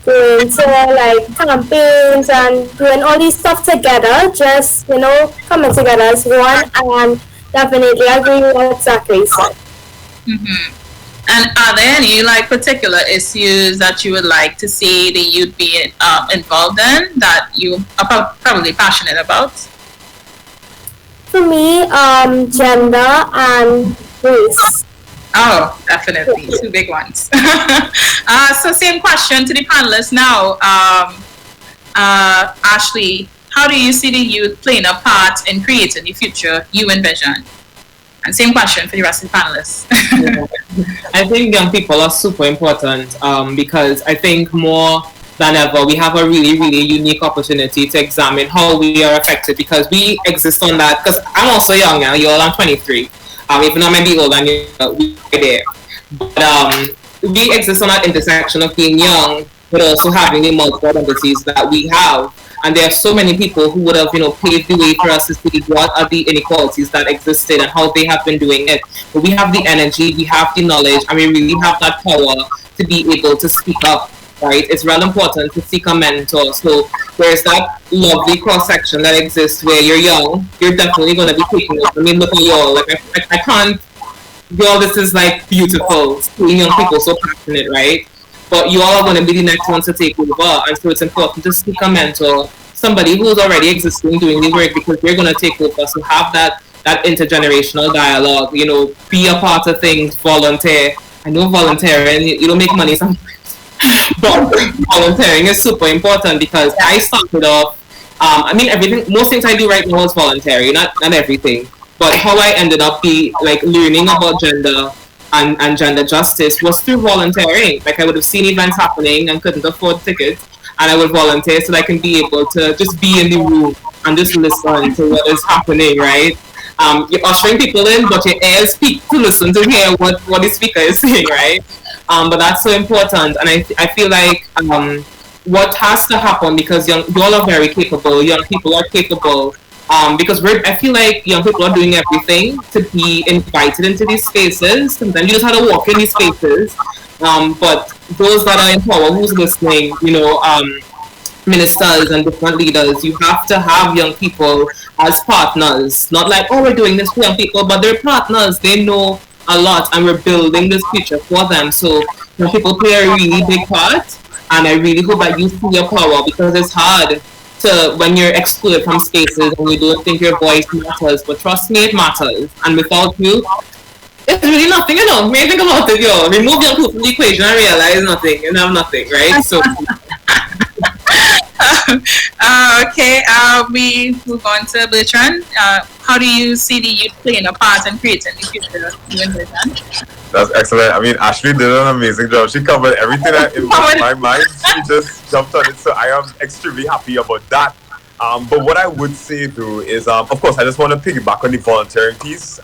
going to like campaigns and doing all these stuff together, just, you know, coming together as one, and definitely agree with what Zachary said. And are there any like particular issues that you would like to see the youth be involved in that you are probably passionate about? For me, gender and race. Oh, definitely. Two big ones. So same question to the panelists now. Ashlee, how do you see the youth playing a part in creating the future you envision? And same question for the rest of the panelists. I think young people are super important because I think more than ever we have a really, really unique opportunity to examine how we are affected, because we exist on that. Because I'm also young now, I'm 23. Even though I might be older than you, we're there. But we exist on that intersection of being young, but also having the multiple identities that we have. And there are so many people who would have, you know, paved the way for us to see what are the inequalities that existed and how they have been doing it. But we have the energy, we have the knowledge, and we really have that power to be able to speak up, right? It's really important to seek a mentor. So there's that lovely cross-section that exists where you're young, you're definitely going to be taking up. I mean, look at y'all, like, I can't, y'all, this is like beautiful, seeing young people so passionate, right? But you all are going to be the next ones to take over, and so it's important to seek a mentor, somebody who's already existing, doing the work, because they're going to take over. So have that intergenerational dialogue, you know, be a part of things, volunteer. I know volunteering, you don't make money sometimes, but volunteering is super important, because I started off, I mean, most things I do right now is voluntary, not everything, but how I ended up learning about gender and gender justice was through volunteering. Like, I would have seen events happening and couldn't afford tickets, and I would volunteer so that I can be able to just be in the room and just listen to what is happening, right? You're ushering people in, but your ears speak to listen to hear what the speaker is saying, right? But that's so important, and I feel like what has to happen, because you all are very capable, young people are capable, because I feel like young people are doing everything to be invited into these spaces. Sometimes you just have to walk in these spaces, but those that are in power, who's listening, you know, ministers and different leaders, you have to have young people as partners. Not like, oh, we're doing this for young people, but they're partners. They know a lot, and we're building this future for them. So young people play a really big part, and I really hope that you see your power, because it's hard when you're excluded from spaces and you don't think your voice matters, but trust me, it matters. And without you, it's really nothing, you know. Maybe think about it, yo. Remove young people from the equation and realize nothing, and have nothing, right? So okay, we move on to Bertrand. How do you see the youth playing a part in creating the future you envision? That's excellent. I mean, Ashlee did an amazing job. She covered everything that in my mind. She just jumped on it. So I am extremely happy about that. But what I would say though is, of course, I just want to piggyback on the volunteering piece.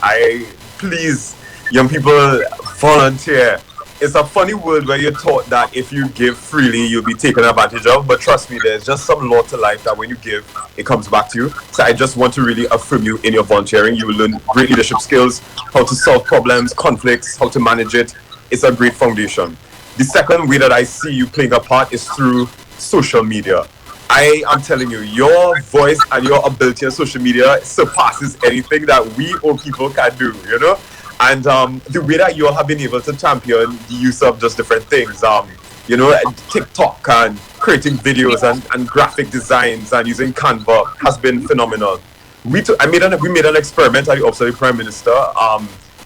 Please, young people, volunteer. It's a funny world where you're taught that if you give freely, you'll be taken advantage of. But trust me, there's just some law to life that when you give, it comes back to you. So I just want to really affirm you in your volunteering. You will learn great leadership skills, how to solve problems, conflicts, how to manage it. It's a great foundation. The second way that I see you playing a part is through social media. I am telling you, your voice and your ability on social media surpasses anything that we old people can do, you know? And the way that you all have been able to champion the use of just different things, you know, TikTok and creating videos and graphic designs and using Canva has been phenomenal. We made an experiment at the Office of the Prime Minister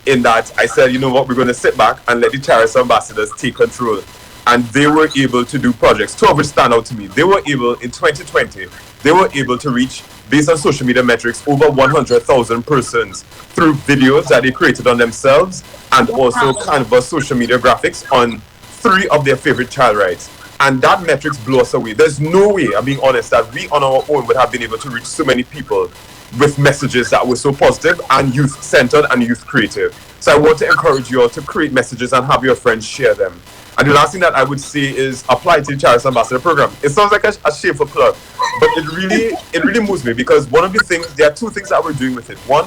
in that I said, you know what, we're going to sit back and let the Chariots ambassadors take control. And they were able to do projects, two of which stand out to me. They were able, in 2020, they were able to reach, based on social media metrics, over 100,000 persons through videos that they created on themselves and also Canva social media graphics on 3 of their favorite child rights. And that metrics blow us away. There's no way, I'm being honest, that we on our own would have been able to reach so many people with messages that were so positive and youth-centered and youth-creative. So I want to encourage you all to create messages and have your friends share them. And the last thing that I would say is apply to the Chariots Ambassador Program. It sounds like a shameful plug, but it really moves me because one of the things, there are 2 things that we're doing with it. One,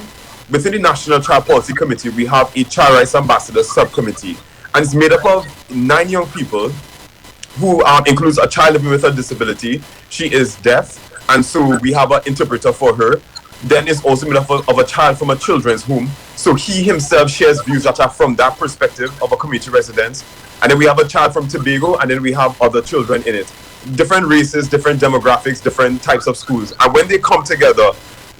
within the National Child Policy Committee, we have a Child Rights Ambassador Subcommittee, and it's made up of 9 young people who includes a child living with a disability. She is deaf, and so we have an interpreter for her. Then it's also made up of a child from a children's home. So he himself shares views that are from that perspective of a community residence. And then we have a child from Tobago, and then we have other children in it. Different races, different demographics, different types of schools. And when they come together,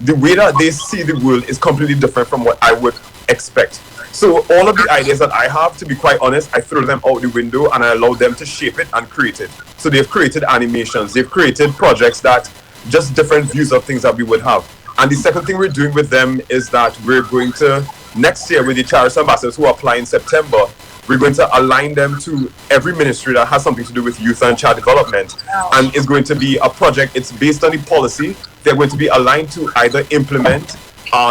the way that they see the world is completely different from what I would expect. So all of the ideas that I have, to be quite honest, I throw them out the window and I allow them to shape it and create it. So they've created animations, they've created projects that just different views of things that we would have. And the second thing we're doing with them is that we're going to, next year with the Chariots ambassadors who apply in September, we're going to align them to every ministry that has something to do with youth and child development. And it's going to be a project, it's based on the policy. They're going to be aligned to either implement,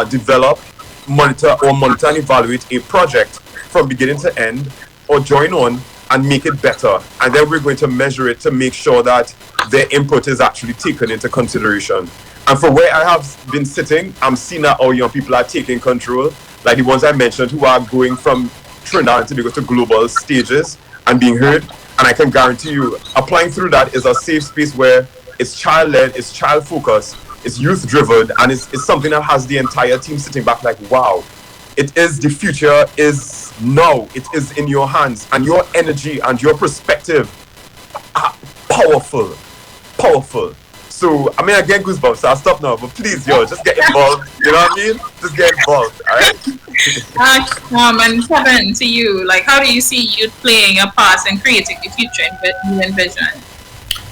develop, monitor and evaluate a project from beginning to end, or join on and make it better. And then we're going to measure it to make sure that their input is actually taken into consideration. And for where I have been sitting, I'm seeing that our young people are taking control, like the ones I mentioned who are going from Trinidad and Tobago to global stages and being heard. And I can guarantee you, applying through that is a safe space where it's child-led, it's child-focused, it's youth-driven, and it's something that has the entire team sitting back like, wow, it is, the future is now, it is in your hands, and your energy and your perspective are powerful. So, I mean, I get goosebumps, so I'll stop now, but please, yo, just get involved, you know what I mean? Just get involved, all right? And Kevin, to you, like, how do you see youth playing a part in creating the future you envision?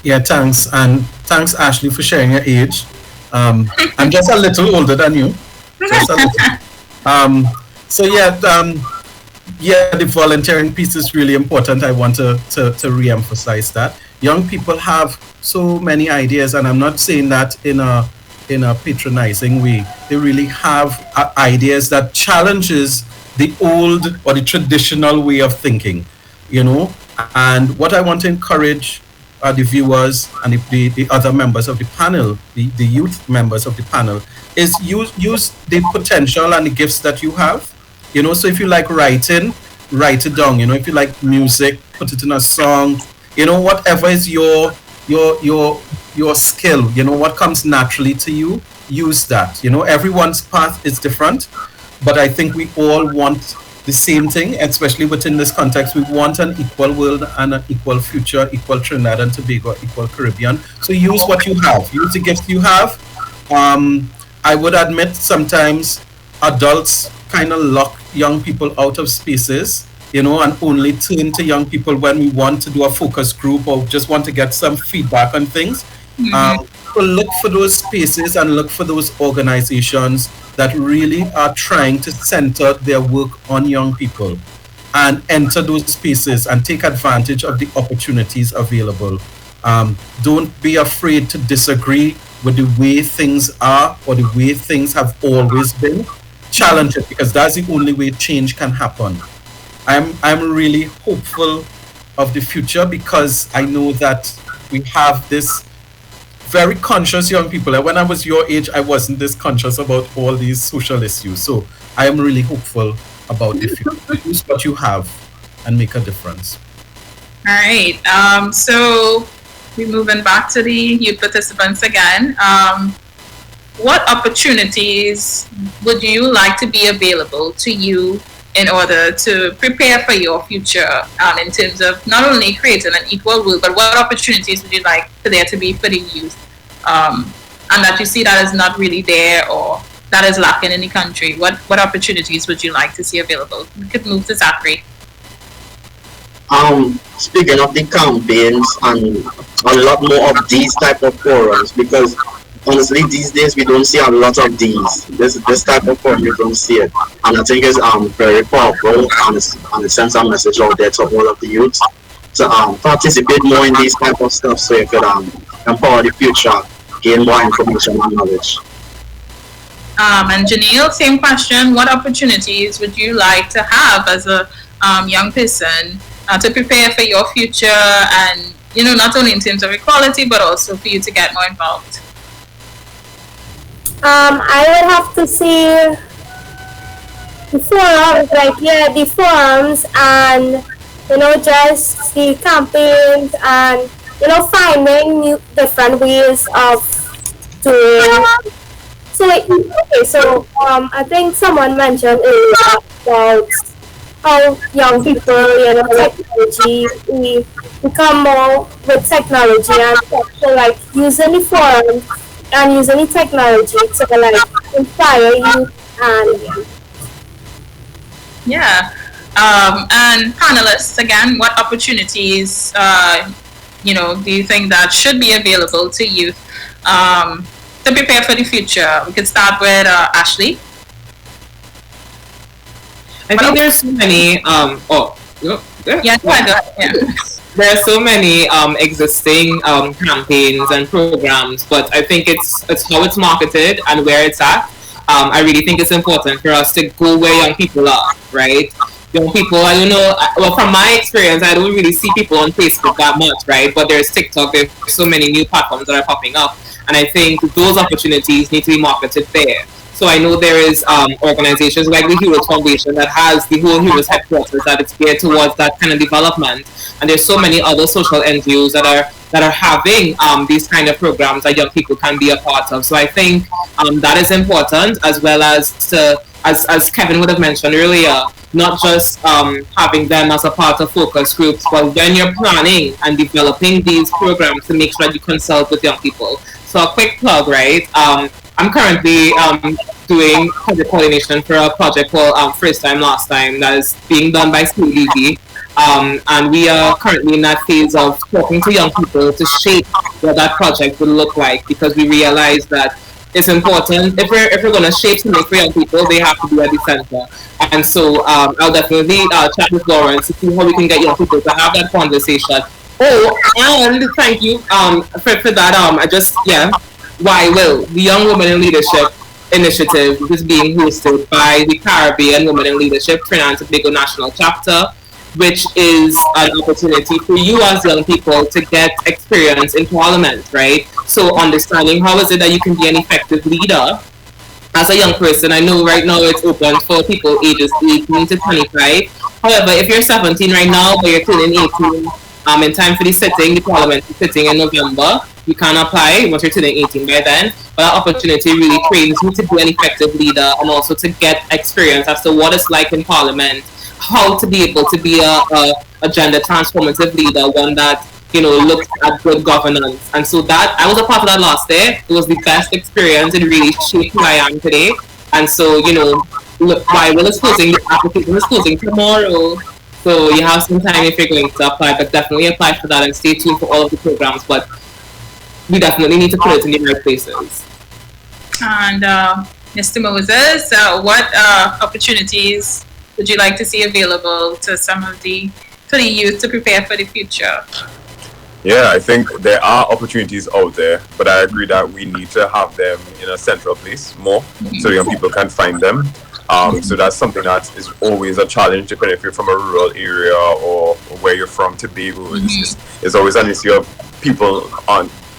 Yeah, thanks, and thanks, Ashlee, for sharing your age. I'm just a little older than you. Just a little. So yeah, the volunteering piece is really important. I want to re-emphasize that. Young people have so many ideas, and I'm not saying that in a patronizing way. They really have ideas that challenges the old or the traditional way of thinking, you know. And what I want to encourage the viewers and the other members of the panel, the youth members of the panel, is use the potential and the gifts that you have. You know, so if you like writing, write it down. You know, if you like music, put it in a song. You know, whatever is your skill, you know, what comes naturally to you, use that. You know, everyone's path is different, but I think we all want the same thing, especially within this context. We want an equal world and an equal future, equal Trinidad and Tobago, equal Caribbean. So use what you have, use the gifts you have. I would admit sometimes adults kind of lock young people out of spaces, you know, and only turn to young people when we want to do a focus group or just want to get some feedback on things. So look for those spaces and look for those organizations that really are trying to center their work on young people, and enter those spaces and take advantage of the opportunities available. Don't be afraid to disagree with the way things are or the way things have always been. Challenge it, because that's the only way change can happen. I'm really hopeful of the future because I know that we have this very conscious young people. And when I was your age, I wasn't this conscious about all these social issues. So I am really hopeful about the future. Use what you have and make a difference. All right. So we're moving back to the youth participants again. What opportunities would you like to be available to you in order to prepare for your future, in terms of not only creating an equal world, but what opportunities would you like for there to be for the youth, and that you see that is not really there or that is lacking in the country? What opportunities would you like to see available? We could move to Zachary. Speaking of the campaigns and a lot more of these type of forums, because honestly these days we don't see a lot of these. This type of forum, you don't see it, and I think it's very powerful, and it sends a message out there to all of the youths to participate more in these type of stuff, so you could empower the future, gain more information and knowledge. And Jenille, same question. What opportunities would you like to have as a young person to prepare for your future, and not only in terms of equality, but also for you to get more involved? I would have to say the forums, the forums, and just the campaigns, and finding new different ways of doing. So I think someone mentioned earlier about how young people, technology, we become more with technology, and so using the forum and using the technology to inspire you. And and panelists, again, what opportunities do you think that should be available to youth to prepare for the future? We could start with Ashlee. I think there's so many there are so many existing campaigns and programs, but I think it's how it's marketed and where it's at. I really think it's important for us to go where young people are, right? Young people, I don't know, well, from my experience, I don't really see people on Facebook that much, right? But there's TikTok, there's so many new platforms that are popping up, and I think those opportunities need to be marketed there. So I know there is organizations like the Heroes Foundation that has the whole Heroes headquarters that is geared towards that kind of development, and there's so many other social NGOs that are having these kind of programs that young people can be a part of. So I think that is important, as well as as Kevin would have mentioned earlier, not just having them as a part of focus groups, but when you're planning and developing these programs, to make sure that you consult with young people. So a quick plug, right? I'm currently doing project coordination for a project called First Time Last Time that is being done by CIWiL. And we are currently in that phase of talking to young people to shape what that project will look like, because we realize that it's important. If we're going to shape something for young people, they have to be at the center. And so I'll definitely chat with Lawrence to see how we can get young people to have that conversation. Oh, and thank you for that. CIWiL, the Young Women in Leadership Initiative, is being hosted by the Caribbean Women in Leadership Trinidad and Tobago National Chapter, which is an opportunity for you as young people to get experience in Parliament, right? So understanding how is it that you can be an effective leader as a young person. I know right now it's open for people ages 18 to 25. However, if you're 17 right now, but you're turning 18, in time for the Parliament is sitting in November, you can apply once you're turning 18 by then. But that opportunity really trains you to be an effective leader, and also to get experience as to what it's like in Parliament, how to be able to be a gender transformative leader, one that looks at good governance. And so that I was a part of that last year. It was the best experience. It really shaped who I am today. And so CIWiL is closing, the application is closing tomorrow. So you have some time if you're going to apply, but definitely apply for that and stay tuned for all of the programs. But we definitely need to put it in the right places. And Mr. Moses, what opportunities would you like to see available to the youth to prepare for the future? Yeah, I think there are opportunities out there, but I agree that we need to have them in a central place more, so young people can find them. So that's something that is always a challenge, depending if you're from a rural area or where you're from. Tobago, it's always an issue of people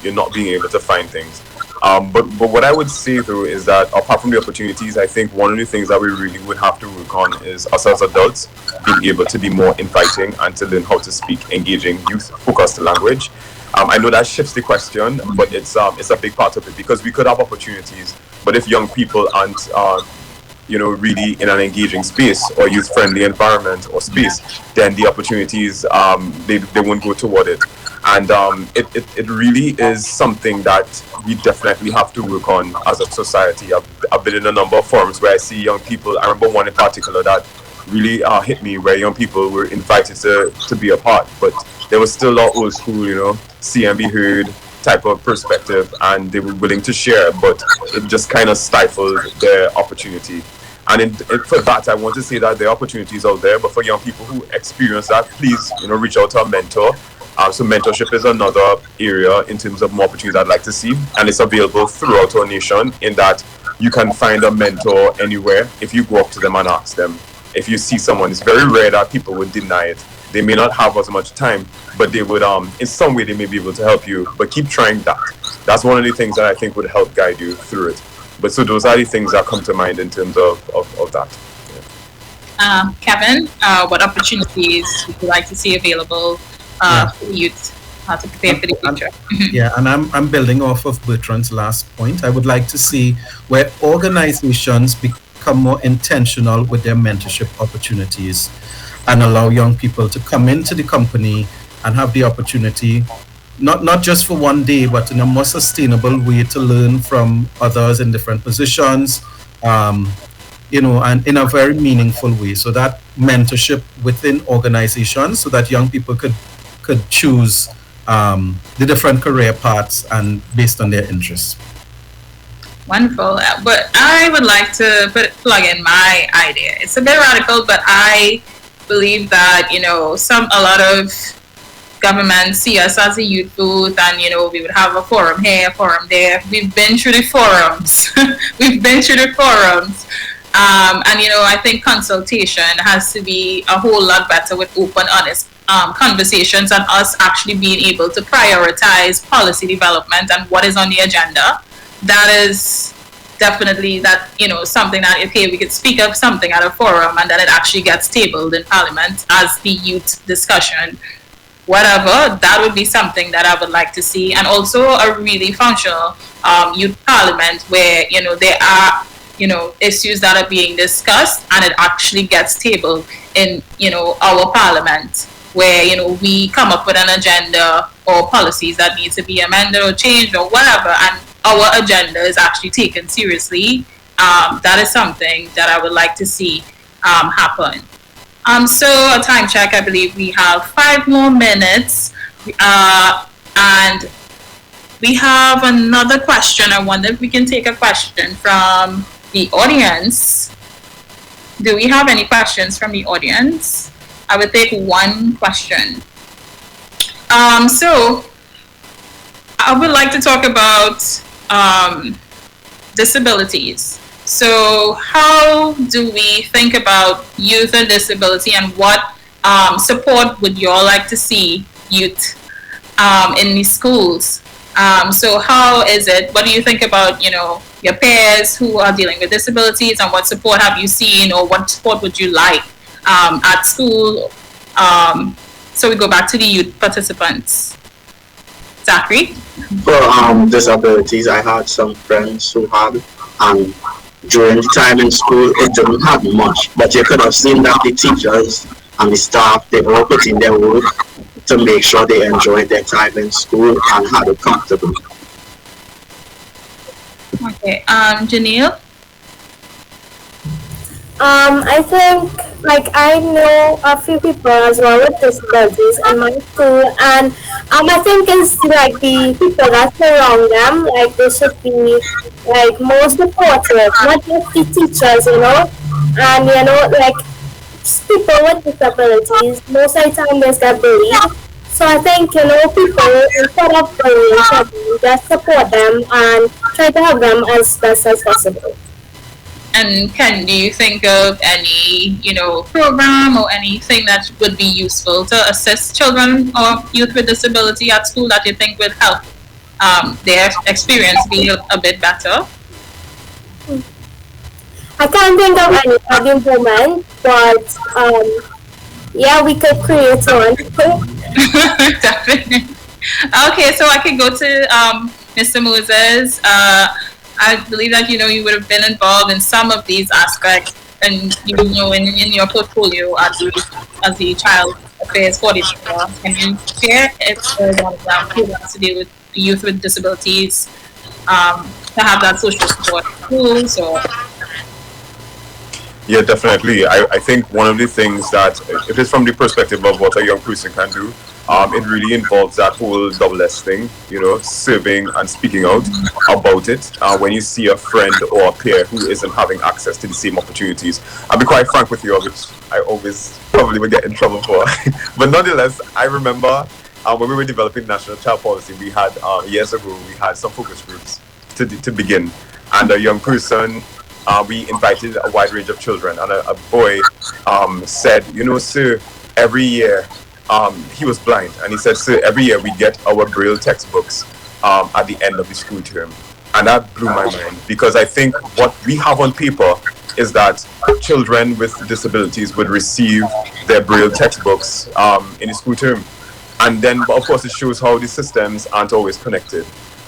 you're not being able to find things. But what I would say though is that apart from the opportunities, I think one of the things that we really would have to work on is us as adults being able to be more inviting and to learn how to speak engaging youth-focused language. I know that shifts the question, but it's a big part of it, because we could have opportunities, but if young people aren't really in an engaging space or youth-friendly environment or space, then the opportunities they won't go toward it. And it really is something that we definitely have to work on as a society. I've been in a number of forums where I see young people. I remember one in particular that really hit me, where young people were invited to be a part, but there was still a lot old school, see and be heard type of perspective, and they were willing to share, but it just kind of stifled their opportunity. And for that, I want to say that there are opportunities out there, but for young people who experience that, please, reach out to a mentor. So mentorship is another area in terms of more opportunities I'd like to see, and it's available throughout our nation, in that you can find a mentor anywhere if you go up to them and ask them. If you see someone, it's very rare that people would deny it. They may not have as much time, but they would, in some way, they may be able to help you. But keep trying that. That's one of the things that I think would help guide you through it. But so those are the things that come to mind in terms of that. Yeah. Kevin, what opportunities would you like to see available for youth to prepare for the future? Yeah, and I'm building off of Bertrand's last point. I would like to see where organizations become more intentional with their mentorship opportunities, and allow young people to come into the company and have the opportunity, not just for one day, but in a more sustainable way, to learn from others in different positions, and in a very meaningful way. So that mentorship within organizations, so that young people could choose the different career paths and based on their interests. Wonderful. But I would like to plug in my idea. It's a bit radical, but I believe that, a lot of governments see us as a youth booth, and, we would have a forum here, a forum there. We've been through the forums. And, I think consultation has to be a whole lot better with open, honest conversations, and us actually being able to prioritize policy development and what is on the agenda. That is definitely something that, okay, we could speak of something at a forum and then it actually gets tabled in Parliament as the youth discussion. Whatever, that would be something that I would like to see. And also a really functional youth parliament where, there are, issues that are being discussed and it actually gets tabled in, our parliament, where, we come up with an agenda or policies that need to be amended or changed or whatever, and our agenda is actually taken seriously. That is something that I would like to see happen. So a time check, I believe we have 5 more minutes, and we have another question. I wonder if we can take a question from the audience. Do we have any questions from the audience? I would take one question. So I would like to talk about disabilities. So how do we think about youth and disability, and what support would you all like to see youth in the schools? So how is it, what do you think about, your peers who are dealing with disabilities, and what support have you seen, or what support would you like at school? So we go back to the youth participants. Zachary? For disabilities, I had some friends who had, and during the time in school, it didn't have much, but you could have seen that the teachers and the staff, they all put in their work to make sure they enjoyed their time in school and had it comfortable. Okay, Jenille? I think, I know a few people as well with disabilities in my school, and I think it's the people that surround them, they should be more supportive, not just the teachers, and people with disabilities, most of the time they get bullied. So I think, people, instead of bullying, should just support them and try to help them as best as possible. And Ken, do you think of any, program or anything that would be useful to assist children or youth with disability at school that you think would help their experience be a bit better? I can't think of any at the moment, but yeah, we could create one. Definitely. Okay, so I can go to Mr. Moses. I believe that you would have been involved in some of these aspects, and in your portfolio as the child affairs coordinator. Can you share if there's one example who wants to deal with youth with disabilities, to have that social support tools or? Yeah, definitely. I think one of the things that, if it's from the perspective of what a young person can do, it really involves that whole double S thing, serving and speaking out about it. When you see a friend or a peer who isn't having access to the same opportunities, I'll be quite frank with you, which I always probably would get in trouble for. But nonetheless, I remember when we were developing national child policy, we had, years ago, we had some focus groups to begin. And a young person, we invited a wide range of children, and a boy said, sir, every year, he was blind, and he said, sir, every year we get our Braille textbooks at the end of the school term. And that blew my mind, because I think what we have on paper is that children with disabilities would receive their Braille textbooks in the school term. And then, of course, it shows how the systems aren't always connected.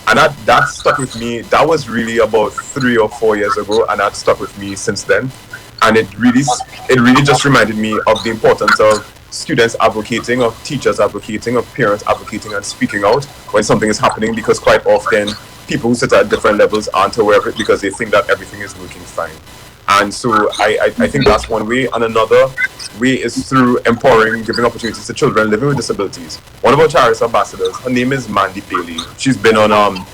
And that stuck with me. That was really about 3 or 4 years ago, and that stuck with me since then. And it really just reminded me of the importance of students advocating, of teachers advocating, of parents advocating and speaking out when something is happening, because quite often people who sit at different levels aren't aware of it because they think that everything is working fine. And so I think that's one way. And another way is through empowering, giving opportunities to children living with disabilities. One of our Chariots ambassadors, her name is Mandy Bailey. She's been on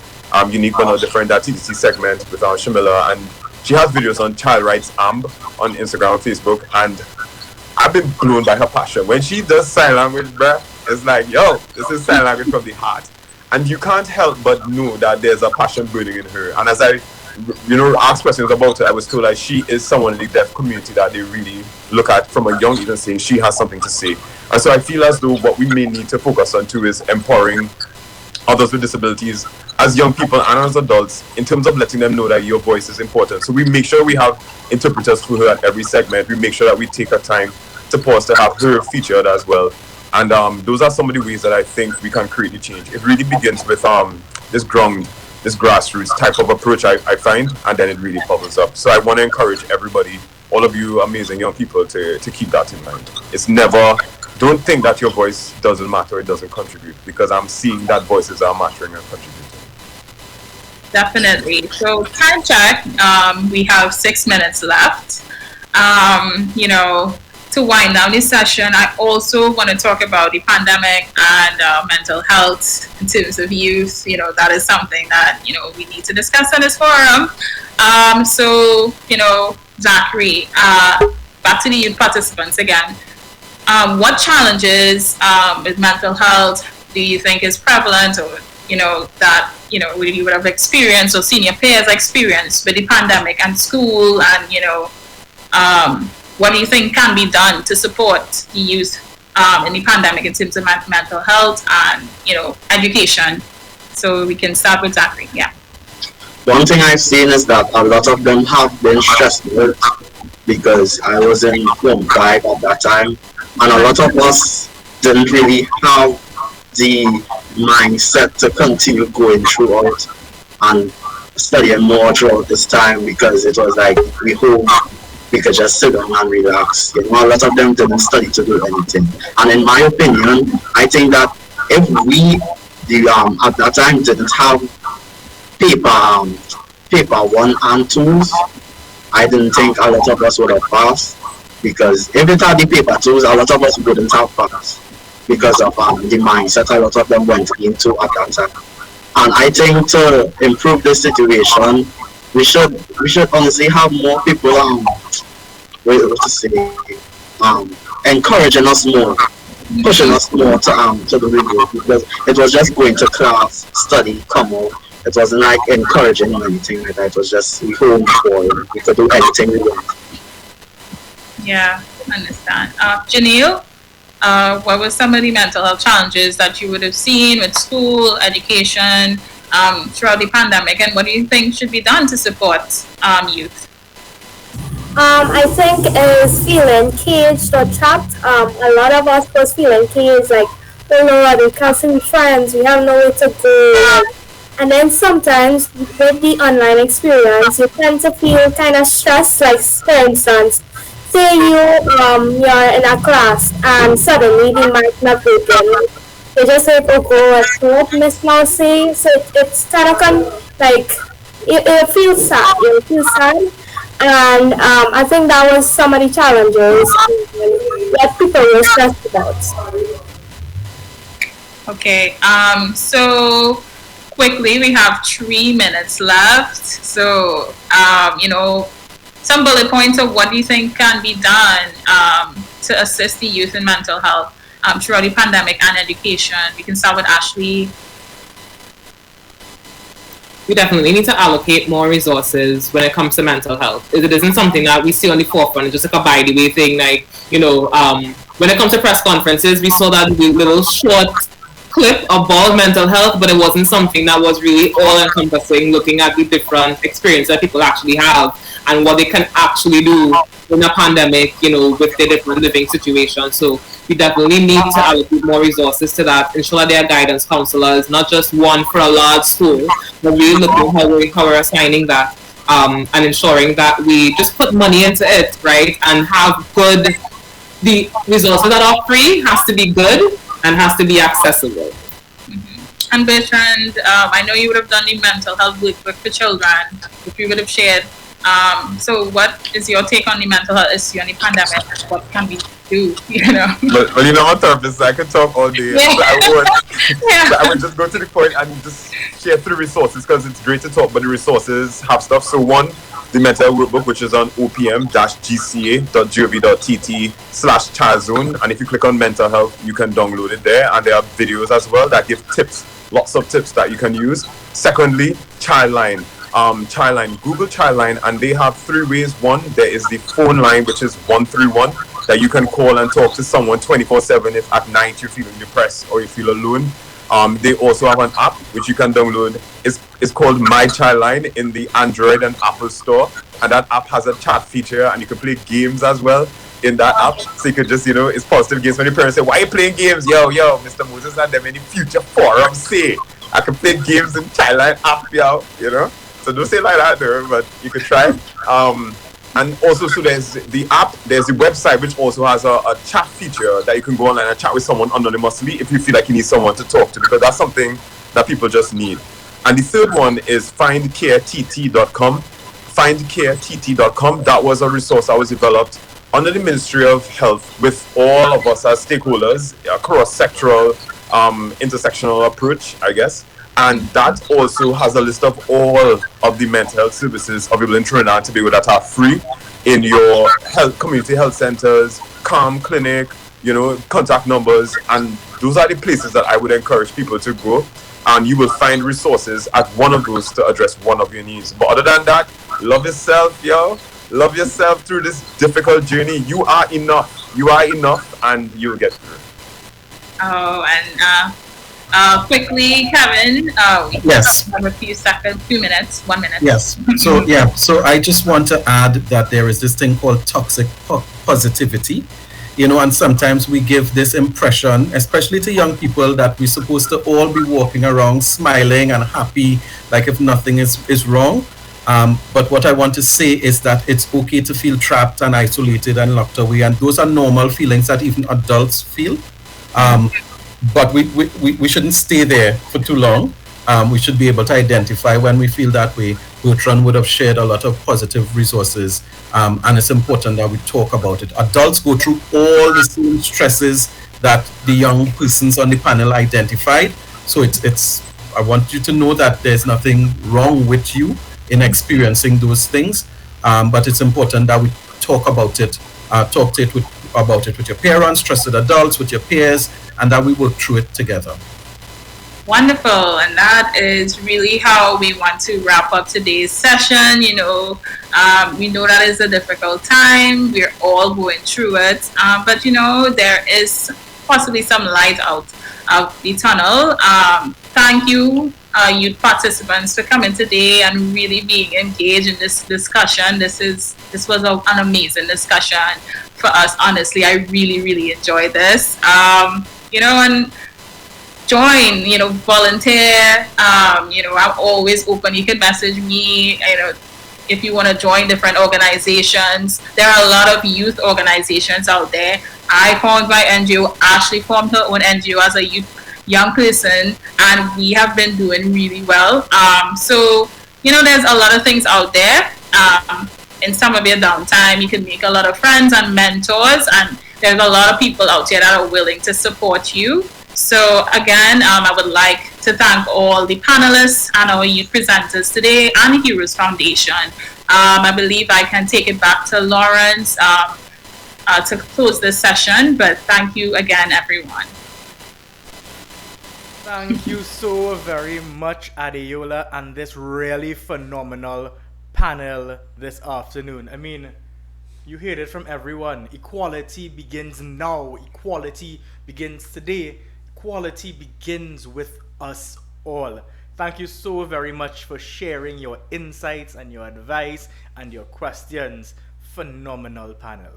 Unique on a different TDC segment with Shamila, and she has videos on Child Rights Amb on Instagram and Facebook, and I've been blown by her passion. When she does sign language, bruh, it's like, yo, this is sign language from the heart. And you can't help but know that there's a passion burning in her. And as I asked questions about her, I was told that she is someone in the deaf community that they really look at from a young age and saying she has something to say. And so I feel as though what we may need to focus on too is empowering others with disabilities as young people and as adults, in terms of letting them know that your voice is important. So we make sure we have interpreters for her at every segment. We make sure that we take our time to pause to have her featured as well. And those are some of the ways that I think we can create the change. It really begins with this grassroots type of approach, I find, and then it really bubbles up. So I want to encourage everybody, all of you amazing young people, to keep that in mind. It's never, don't think that your voice doesn't matter, it doesn't contribute, because I'm seeing that voices are mattering and contributing. Definitely. So time check, we have 6 minutes left. To wind down this session, I also want to talk about the pandemic and mental health in terms of youth. That is something that, we need to discuss on this forum. Zachary, back to the youth participants again. What challenges with mental health do you think is prevalent, or, that, you would have experienced or senior peers experienced with the pandemic and school, and, what do you think can be done to support the youth in the pandemic in terms of mental health and, education? So we can start with Zachary. Yeah. One thing I've seen is that a lot of them have been stressed out because I was in Form 5 at that time, and a lot of us didn't really have the mindset to continue going throughout and studying more throughout this time, because it was like we hope we could just sit down and relax. A lot of them didn't study to do anything. And in my opinion, I think that if we, at that time, didn't have paper 1 and 2s, I didn't think a lot of us would have passed. Because if it had the paper 2s, a lot of us wouldn't have passed, because of the mindset a lot of them went into at that time. And I think to improve this situation, we should honestly have more people encouraging us more, pushing us more to the review, because it was just going to class, study, come out. It wasn't like encouraging or anything like that. It was just we home for we could do anything we want. Yeah, understand. Jenille, what were some of the mental health challenges that you would have seen with school, education, throughout the pandemic, and what do you think should be done to support youth? I think is feeling caged or trapped. A lot of us was feeling caged, like oh Lord, we can't see friends, we have nowhere to go. And then sometimes with the online experience, you tend to feel kind of stressed. Like for instance, say you're in a class and suddenly the mic not working. You just say, oh God, what Miss Mousy? So it's kind of like it feels sad. It feels sad. And I think that was some of the challenges that people were stressed about. Okay. So quickly, we have 3 minutes left. So, some bullet points of what do you think can be done to assist the youth in mental health throughout the pandemic and education. We can start with Ashlee. We definitely need to allocate more resources when it comes to mental health. It isn't something that we see on the forefront. It's just like a by the way thing. Like, when it comes to press conferences, we saw that little short clip about mental health, but it wasn't something that was really all encompassing, looking at the different experiences that people actually have and what they can actually do in a pandemic, with the different living situations. So we definitely need to allocate more resources to that, ensure that there are guidance counselors, not just one for a large school, but really looking how we're assigning that and ensuring that we just put money into it, right, and have the resources that are free has to be good and has to be accessible. Mm-hmm. And Bertrand, I know you would have done the mental health workbook for children, if you would have shared. So what is your take on the mental health issue and the pandemic? What can we do, But I'm a therapist, so I could talk all day. Yeah. So I would just go to the point and just share 3 resources, because it's great to talk, but the resources have stuff. So one, the mental health workbook, which is on opm-gca.gov.tt/childZone, and if you click on mental health, you can download it there, and there are videos as well that give tips, lots of tips that you can use. Secondly, Childline. Google Childline, and they have 3 ways. One, there is the phone line, which is 131, that you can call and talk to someone 24/7 if at night you're feeling depressed or you feel alone. They also have an app which you can download. It's called My Childline in the Android and Apple Store, and that app has a chat feature, and you can play games as well in that app. So you could just, it's positive games. When your parents say, why are you playing games? Yo, Mr. Moses and them in the future forums say, I can play games in Childline app, So don't say like that though, but you could try. And also, so there's the app, there's the website, which also has a chat feature that you can go online and chat with someone anonymously if you feel like you need someone to talk to, because that's something that people just need. And the third one is findcarett.com. Findcarett.com. That was a resource that was developed under the Ministry of Health with all of us as stakeholders, a cross-sectoral, intersectional approach, I guess. And that also has a list of all of the mental health services available in Trinidad to be able that are free in your community health centers, CARM clinic, contact numbers, and those are the places that I would encourage people to go. And you will find resources at one of those to address one of your needs. But other than that, love yourself, Love yourself through this difficult journey. You are enough. You are enough, and you'll get through it. Oh, and quickly, Kevin, we yes. have a few seconds, 2 minutes, 1 minute. Yes. So I just want to add that there is this thing called toxic positivity, and sometimes we give this impression, especially to young people, that we're supposed to all be walking around smiling and happy, like if nothing is wrong. But what I want to say is that it's okay to feel trapped and isolated and locked away, and those are normal feelings that even adults feel. But we shouldn't stay there for too long. We should be able to identify when we feel that way. Bertrand would have shared a lot of positive resources, and it's important that we talk about it. Adults go through all the same stresses that the young persons on the panel identified. So it's I want you to know that there's nothing wrong with you in experiencing those things, but it's important that we talk about it, about it with your parents, trusted adults, with your peers, and that we work through it together. Wonderful, and that is really how we want to wrap up today's session. We know that is a difficult time. We're all going through it, but there is possibly some light out of the tunnel. Thank you, youth participants, for coming today and really being engaged in this discussion. This was an amazing discussion for us. Honestly, I really, really enjoyed this. And join, volunteer. I'm always open. You can message me, if you want to join different organizations. There are a lot of youth organizations out there. I formed my NGO. Ashlee formed her own NGO as a young person, and we have been doing really well. So, there's a lot of things out there. In some of your downtime, you can make a lot of friends and mentors, and there's a lot of people out here that are willing to support you. So again, I would like to thank all the panelists and our youth presenters today and the Heroes Foundation. I believe I can take it back to Lawrence to close this session, but thank you again, everyone. Thank you so very much, Adeola, and this really phenomenal panel this afternoon. I mean, you heard it from everyone. Equality begins now. Equality begins today. Equality begins with us all. Thank you so very much for sharing your insights and your advice and your questions. Phenomenal panel.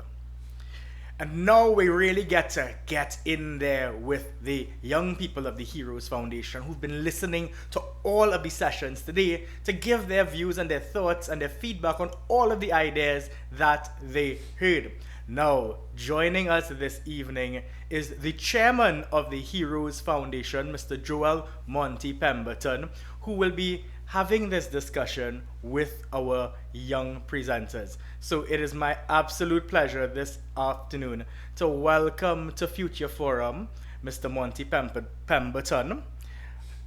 And now we really get to get in there with the young people of the Heroes Foundation who've been listening to all of the sessions today to give their views and their thoughts and their feedback on all of the ideas that they heard. Now, joining us this evening is the chairman of the Heroes Foundation, Mr. Joel Monty Pemberton, who will be having this discussion with our young presenters. So it is my absolute pleasure this afternoon to welcome to Future Forum Mr. Monty Pemberton,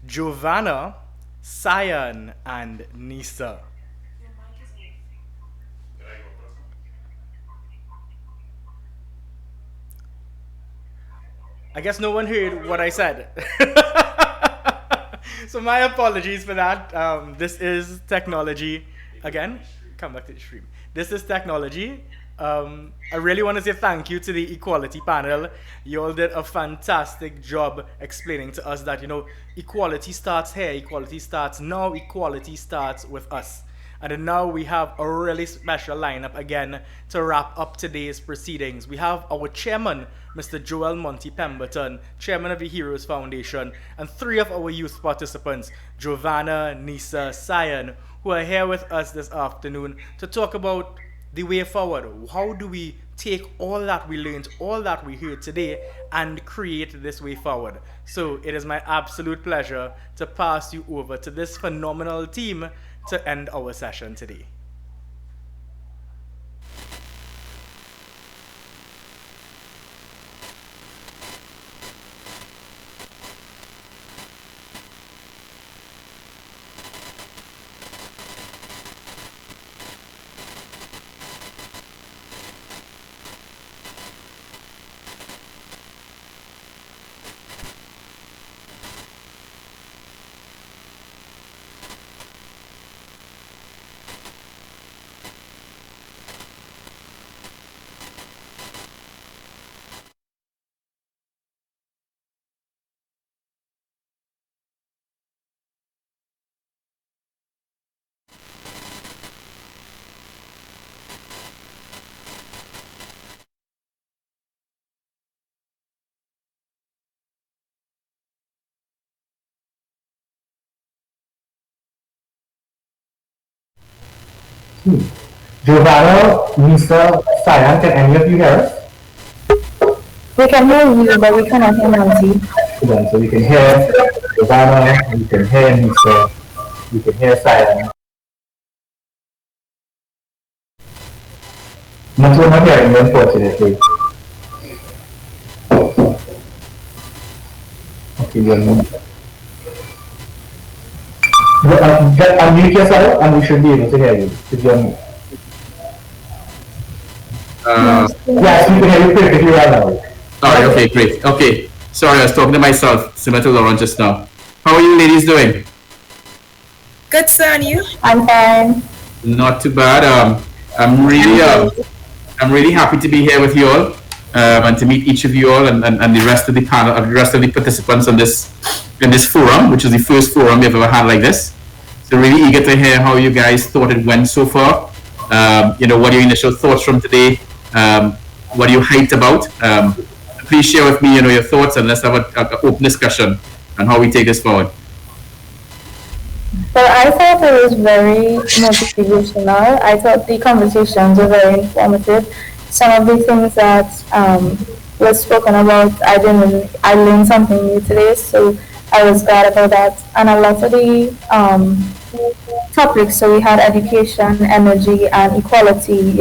Jovanna, Sian, and Nyssa. I guess no one heard what I said. So my apologies for that. This is technology. Again, come back to the stream. This is technology. I really want to say thank you to the Equality panel. You all did a fantastic job explaining to us that, equality starts here, equality starts now, equality starts with us. And then now we have a really special lineup again to wrap up today's proceedings. We have our chairman, Mr. Joel Monty Pemberton, chairman of the Heroes Foundation, and 3 of our youth participants, Jovanna, Nyssa, Sian, who are here with us this afternoon to talk about the way forward. How do we take all that we learned, all that we heard today, and create this way forward? So it is my absolute pleasure to pass you over to this phenomenal team to end our session today. Jovanna, Nyssa, Sian, can any of you hear us? We can hear you, but we cannot hear Nancy. So we can hear Jovanna, we can hear Nyssa, we can hear Sian. But we're not hearing you, unfortunately. Okay, we're not. Just unmute yourself and we should be able to hear you if you're mute. Yes, we can hear you perfectly well now. Alright, okay, great. Okay, sorry, I was talking to myself, similar to Lauren just now. How are you ladies doing? Good, sir, and you? I'm fine. Not too bad. I'm really happy to be here with you all and to meet each of you all and the rest of the panel, the rest of the participants in this forum, which is the first forum we've ever had like this. So really eager to hear how you guys thought it went so far. What are your initial thoughts from today? What are you hyped about? Please share with me, your thoughts, and let's have an open discussion. and how we take this forward. Well, I thought it was very motivational. I thought the conversations were very informative. Some of the things that was spoken about, I learned something new today, so I was glad about that. And a lot of the topics, so we had education, energy, and equality,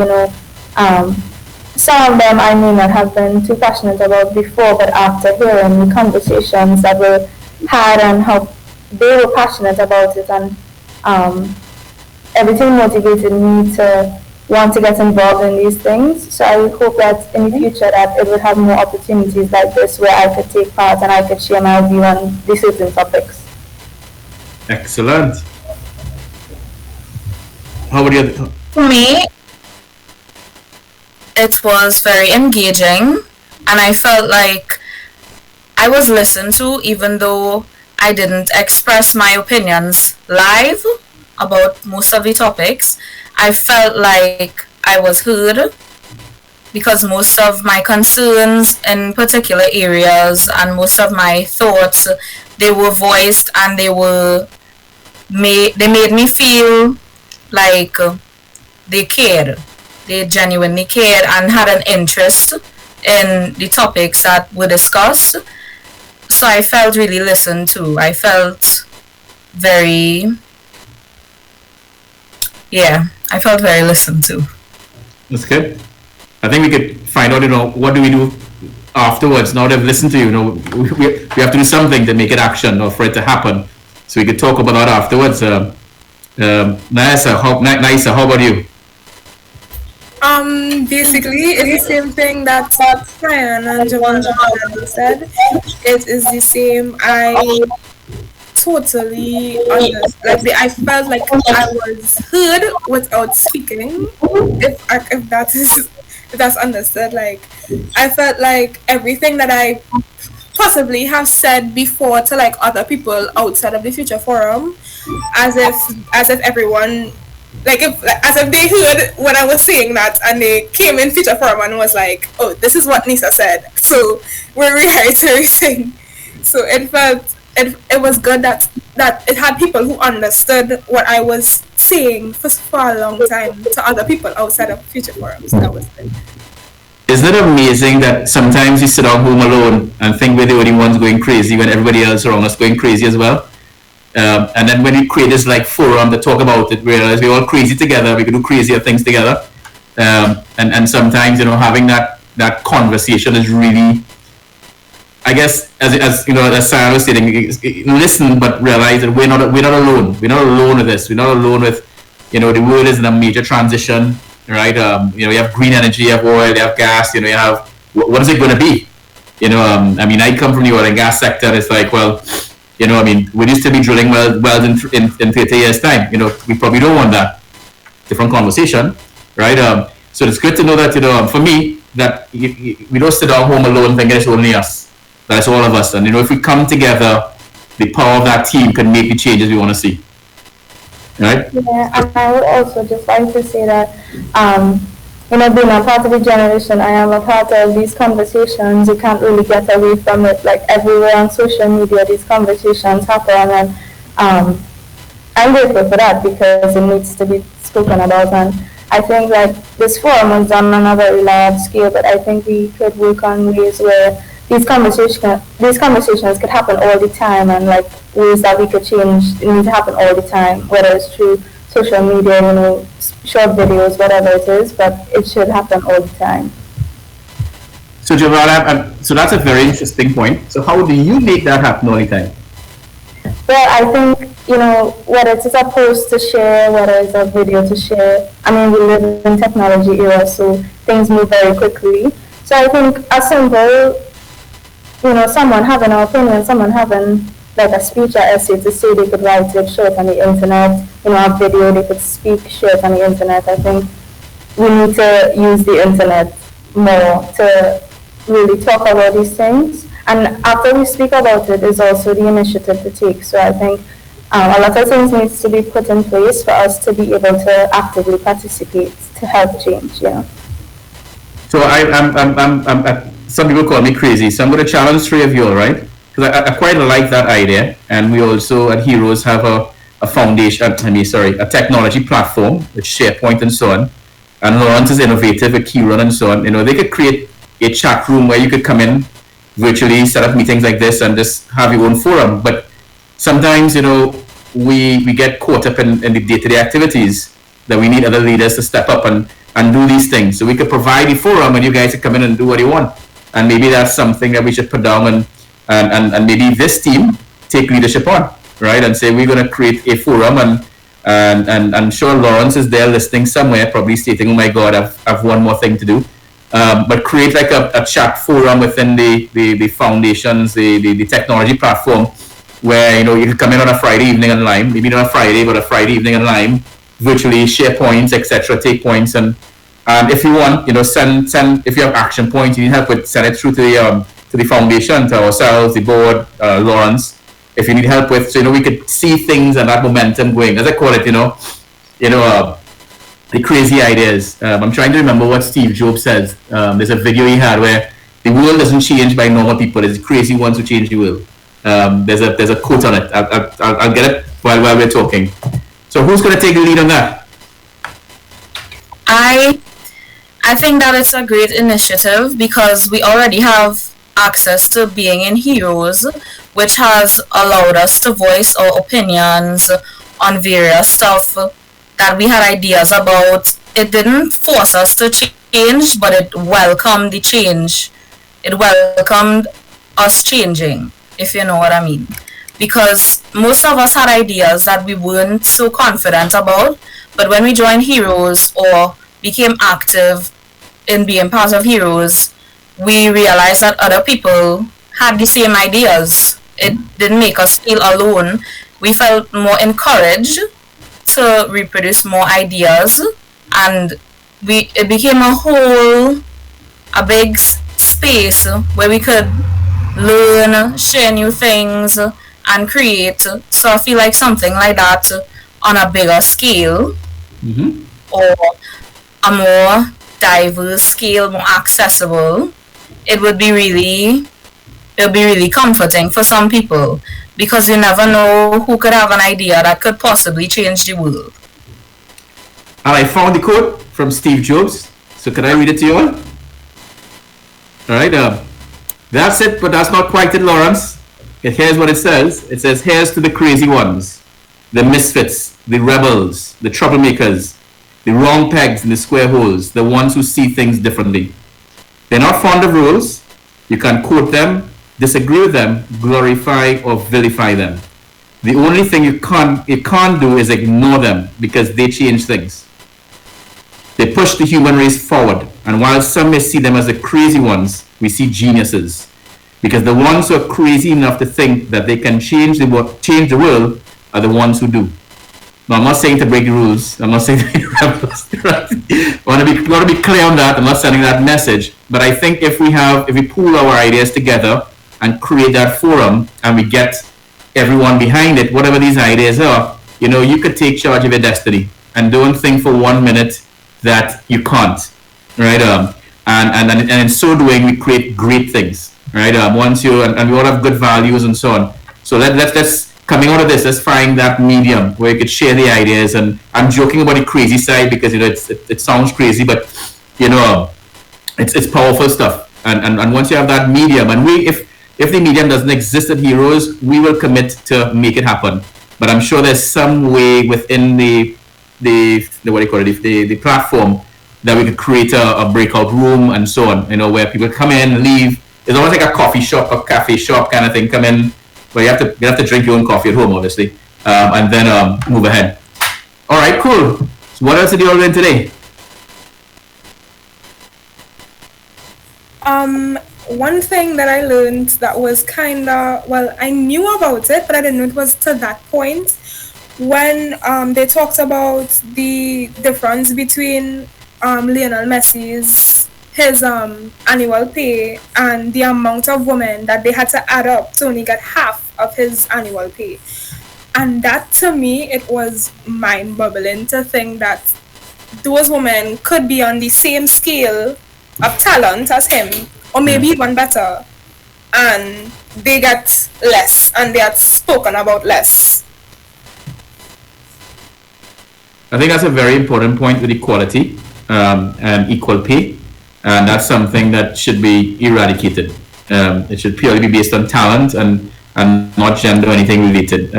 some of them I may not have been too passionate about before, but after hearing the conversations that were had and how they were passionate about it, and everything motivated me to want to get involved in these things. So I hope that in the future that it would have more opportunities like this where I could take part and I could share my view on these certain topics. Excellent. How about you? For me, it was very engaging, and I felt like I was listened to, even though I didn't express my opinions live about most of the topics. I felt like I was heard, because most of my concerns in particular areas and most of my thoughts, they were voiced, and they made me feel like they cared. They genuinely cared and had an interest in the topics that were discussed. So I felt really listened to. I felt very listened to. That's good. I think we could find out, what do we do afterwards now they've listened to you? We have to do something to make it action or for it to happen. So we could talk about that afterwards. Nyssa, how about you? Basically, it's the same thing that Sian and Jovanna said. It is the same. I totally understand. I felt like I was heard without speaking. If that's understood. Like, I felt like everything that I possibly have said before to like other people outside of the Future Forum, as if everyone. As if they heard when I was saying that, and they came in Future Forum and was like, "Oh, this is what Nyssa said." So we're reiterating. So it was good that it had people who understood what I was saying for a long time to other people outside of Future Forum. So that was good. Isn't it amazing that sometimes you sit at home alone and think we're the only ones going crazy when everybody else around us going crazy as well? And then when we create this forum to talk about it, we realize we're all crazy together. We can do crazier things together. And sometimes having that conversation is really, I guess, as Sian was saying, listen but realize that we're not alone. We're not alone with this. We're not alone with the world is in a major transition, right? You have green energy, you have oil, you have gas. You have what is it going to be? I come from the oil and gas sector. And it's like, well. We used to be drilling wells in 30 years' time. We probably don't want that. Different conversation, right? So it's good to know that, for me, that we don't sit at home alone thinking it's only us. That it's all of us. And, if we come together, the power of that team can make the changes we want to see. Right? Yeah, and I would also just like to say that, being a part of the generation, I am a part of these conversations. You can't really get away from it. Like everywhere on social media, these conversations happen, and I'm grateful for that because it needs to be spoken about. And I think this forum was done on a very large scale, but I think we could work on ways where these conversations could happen all the time, and ways that we could change need to happen all the time, whether it's through social media, short videos, whatever it is, but it should happen all the time. So Jovanna, so that's a very interesting point. So how do you make that happen all the time? Well, I think, whether it's a post to share, whether it's a video to share, we live in technology era, so things move very quickly. So I think a simple, someone having an opinion, someone having a speech or essay to say, they could write it, share it on the internet, a video, they could speak, share it on the internet. I think we need to use the internet more to really talk about these things. And after we speak about it is also the initiative to take. So I think a lot of things needs to be put in place for us to be able to actively participate to help change. So I'm some people call me crazy. So I'm going to challenge three of you, all right? Because because I quite like that idea. And we also at Heroes have a foundation, a technology platform with SharePoint and so on. And Lawrence is innovative with Keyron and so on. They could create a chat room where you could come in virtually, set up meetings like this, and just have your own forum. But sometimes, we get caught up in the day-to-day activities that we need other leaders to step up and do these things. So we could provide a forum and you guys can come in and do what you want. And maybe that's something that we should put down and maybe this team take leadership on, right? And say we're going to create a forum and I'm sure Lawrence is there listening somewhere, probably stating, oh my God, I've one more thing to do. But create like a chat forum within the foundations, the technology platform where, you can come in on a Friday evening online, maybe not a Friday, but a Friday evening online, virtually share points, etc., take points. And if you want, send, if you have action points, you need help with, send it through to the foundation, to ourselves, the board, Lawrence, if you need help with, so, we could see things and that momentum going, as I call it, the crazy ideas. I'm trying to remember what Steve Jobs says. There's a video he had where the world doesn't change by normal people. It's the crazy ones who change the world. There's a quote on it. I'll get it while we're talking. So who's going to take the lead on that? I think that it's a great initiative because we already have access to being in Heroes, which has allowed us to voice our opinions on various stuff that we had ideas about. It didn't force us to change, but it welcomed the change. It welcomed us changing, if you know what I mean. Because most of us had ideas that we weren't so confident about, but when we joined Heroes or became active in being part of Heroes, we realized that other people had the same ideas. It didn't make us feel alone. We felt more encouraged to reproduce more ideas, and it became a big space where we could learn, share new things, and create. So I feel like something like that on a bigger scale, or a more diverse scale, more accessible, it would be really comforting for some people, because you never know who could have an idea that could possibly change the world. And I found the quote from Steve Jobs, so can I read it to you all? Alright, that's it, but that's not quite it, Lawrence. Here's what it says. It says, here's to the crazy ones, the misfits, the rebels, the troublemakers, the wrong pegs in the square holes, the ones who see things differently. They're not fond of rules. You can quote them, disagree with them, glorify or vilify them. The only thing you can't do is ignore them, because they change things. They push the human race forward, and while some may see them as the crazy ones, we see geniuses. Because the ones who are crazy enough to think that they can change the world are the ones who do. Now, I'm not saying to break the rules. I'm not saying to be rebels. I want to be clear on that. I'm not sending that message. But I think if we pool our ideas together and create that forum, and we get everyone behind it, whatever these ideas are, you could take charge of your destiny, and don't think for 1 minute that you can't, right? And in so doing, we create great things, right? Once you and we all have good values and so on. So let's coming out of this, let's find that medium where you could share the ideas. And I'm joking about the crazy side because it sounds crazy, but it's powerful stuff. And once you have that medium, and if the medium doesn't exist at Heroes, we will commit to make it happen. But I'm sure there's some way within the platform that we could create a breakout room and so on, where people come in, leave. It's almost like a coffee shop, a cafe shop kind of thing. Come in, but you have to drink your own coffee at home, obviously, and then move ahead. All right, cool. So what else did you all learn today? One thing that I learned that was I knew about it, but I didn't know it was to that point. When they talked about the difference between Lionel Messi's annual pay and the amount of women that they had to add up to only get half of his annual pay. And that, to me, it was mind-boggling to think that those women could be on the same scale of talent as him, or maybe even better, and they get less and they are spoken about less. I think that's a very important point with equality and equal pay, and that's something that should be eradicated. It should purely be based on talent and not gender or anything related.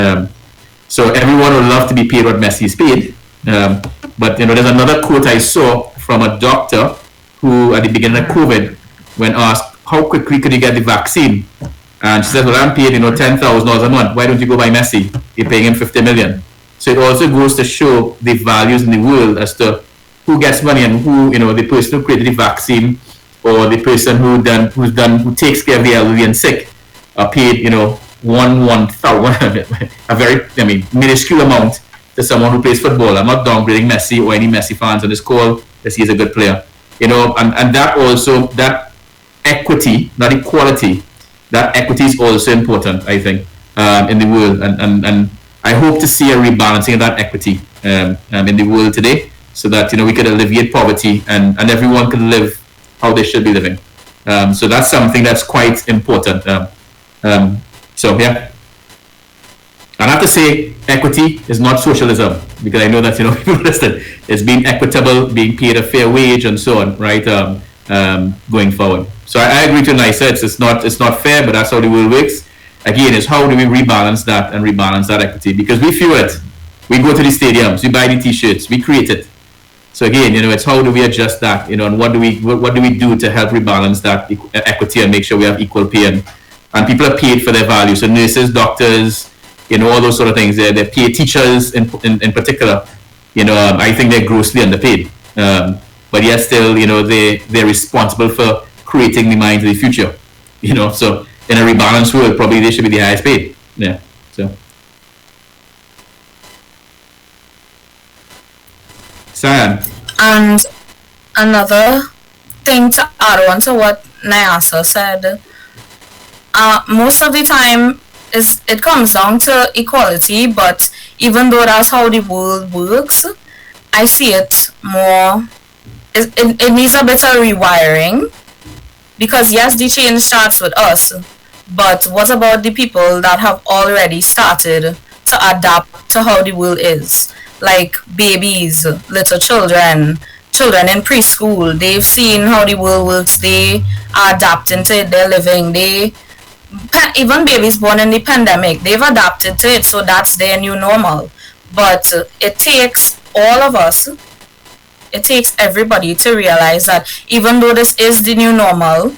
So everyone would love to be paid what Messi is paid, but there's another quote I saw from a doctor who, at the beginning of COVID, when asked how quickly could you get the vaccine, and she said, "Well, I'm paid $10,000 a month. Why don't you go buy Messi? You're paying him $50 million." So it also goes to show the values in the world as to who gets money and who, the person who created the vaccine or the person who takes care of the elderly and sick are paid, a very, minuscule amount to someone who plays football. I'm not downgrading Messi or any Messi fans on this call because he's a good player, and that also, that equity, not equality, that equity is also important, I think, in the world, and I hope to see a rebalancing of that equity in the world today, so that we could alleviate poverty and everyone could live how they should be living. So that's something that's quite important. So yeah, and I have to say, equity is not socialism, because I know that people listen. It's being equitable, being paid a fair wage, and so on, right? Going forward. So I agree to Nyssa. It's not fair, but that's how the world works. Again, is how do we rebalance that equity? Because we feel it. We go to the stadiums, we buy the T-shirts, we create it. So again, it's how do we adjust that, and what do we do to help rebalance that equity and make sure we have equal pay and people are paid for their value. So nurses, doctors, all those sort of things. They're paid. Teachers in particular, I think they're grossly underpaid. But yet still, they're responsible for creating the minds of the future. So in a rebalanced world, probably they should be the highest paid. Yeah. So. Sian. And another thing to add on to what Nyssa said, most of the time it comes down to equality, but even though that's how the world works, I see it more, it needs a bit of rewiring, because yes, the change starts with us, but what about the people that have already started to adapt to how the world is? Like babies, little children in preschool, they've seen how the world works, they are adapting to it, they're living, even babies born in the pandemic, they've adapted to it, so that's their new normal. But it takes all of us, it takes everybody to realize that even though this is the new normal,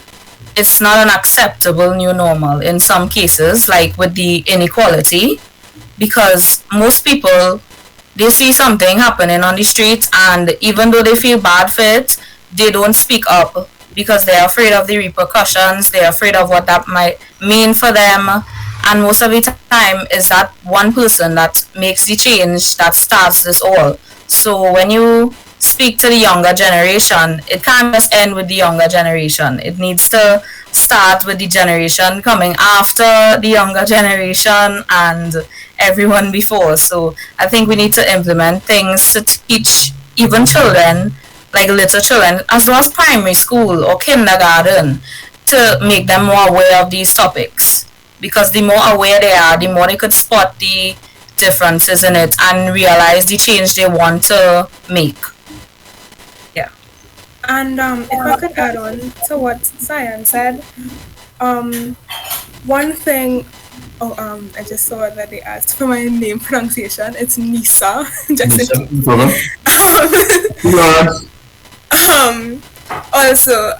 it's not an acceptable new normal in some cases, like with the inequality, because most people, they see something happening on the street, and even though they feel bad for it, they don't speak up because they're afraid of the repercussions, they're afraid of what that might mean for them. And most of the time is that one person that makes the change that starts this all. So when you speak to the younger generation, it can't just end with the younger generation. It needs to start with the generation coming after the younger generation and everyone before. So I think we need to implement things to teach even children, like little children, as well as primary school or kindergarten, to make them more aware of these topics. Because the more aware they are, the more they could spot the differences in it and realize the change they want to make. Yeah. And if I could add on to what Sian said, one thing, I just saw that they asked for my name pronunciation. It's Nyssa. Also,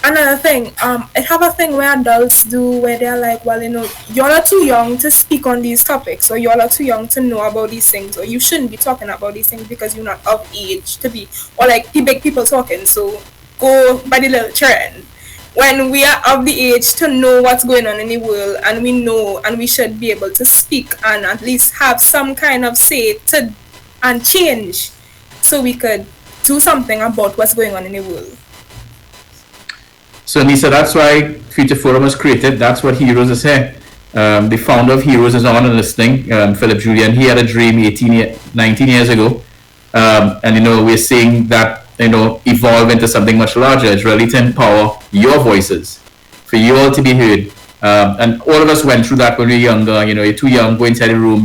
another thing, I have a thing where adults do where they're like, well, you're not too young to speak on these topics, or you're not too young to know about these things, or you shouldn't be talking about these things because you're not of age to be, or like the big people talking, so go by the little children. When we are of the age to know what's going on in the world, and we know, and we should be able to speak and at least have some kind of say to and change, so we could do something about what's going on in the world. So Nyssa, that's why Future Forum was created. That's what Heroes is here. The founder of Heroes is on and listening, Philip Julian. He had a dream 19 years ago. And we're seeing that evolve into something much larger. It's really to empower your voices, for you all to be heard, And all of us went through that when we were younger. You're too young, go inside the room.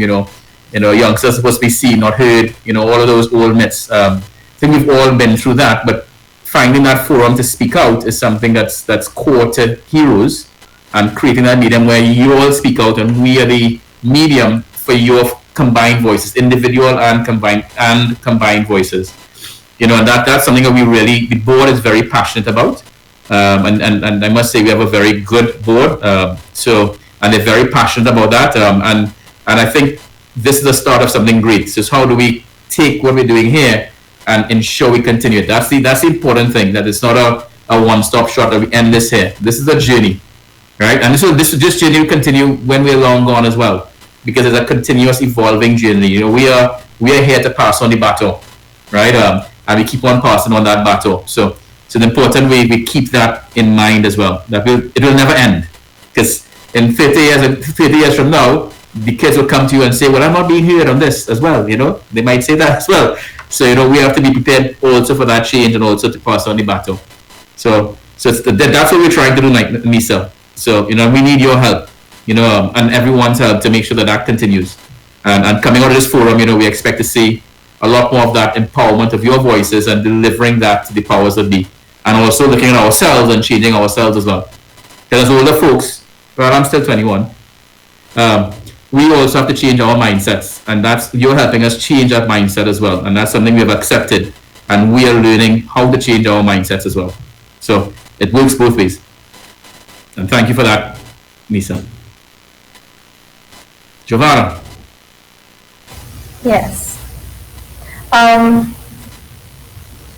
Youngsters are supposed to be seen, not heard. All of those old myths. I think we've all been through that, but finding that forum to speak out is something that's core to Heroes, and creating that medium where you all speak out, and we are the medium for your combined voices, individual and combined voices. And that's something that the board is very passionate about. And I must say we have a very good board. And they're very passionate about that. And I think this is the start of something great. So how do we take what we're doing here and ensure we continue it? That's the important thing, that it's not a one-stop shop that we end this here. This is a journey, right? And this journey will continue when we're long gone as well, because it's a continuous evolving journey. We are here to pass on the baton, right? And we keep on passing on that baton. So it's important we keep that in mind as well. It will never end, because in 30 years from now, the kids will come to you and say, "Well, I'm not being heard on this as well." They might say that as well. So we have to be prepared also for that change and also to pass on the baton. So that's what we're trying to do, like Nyssa. So we need your help, and everyone's help to make sure that continues. And coming out of this forum, we expect to see a lot more of that empowerment of your voices and delivering that to the powers that be, and also looking at ourselves and changing ourselves as well. Because as older folks, well, I'm still 21. We also have to change our mindsets, and you're helping us change that mindset as well, and that's something we have accepted, and we are learning how to change our mindsets as well. So it works both ways, and thank you for that, Nyssa. Jovanna. Yes.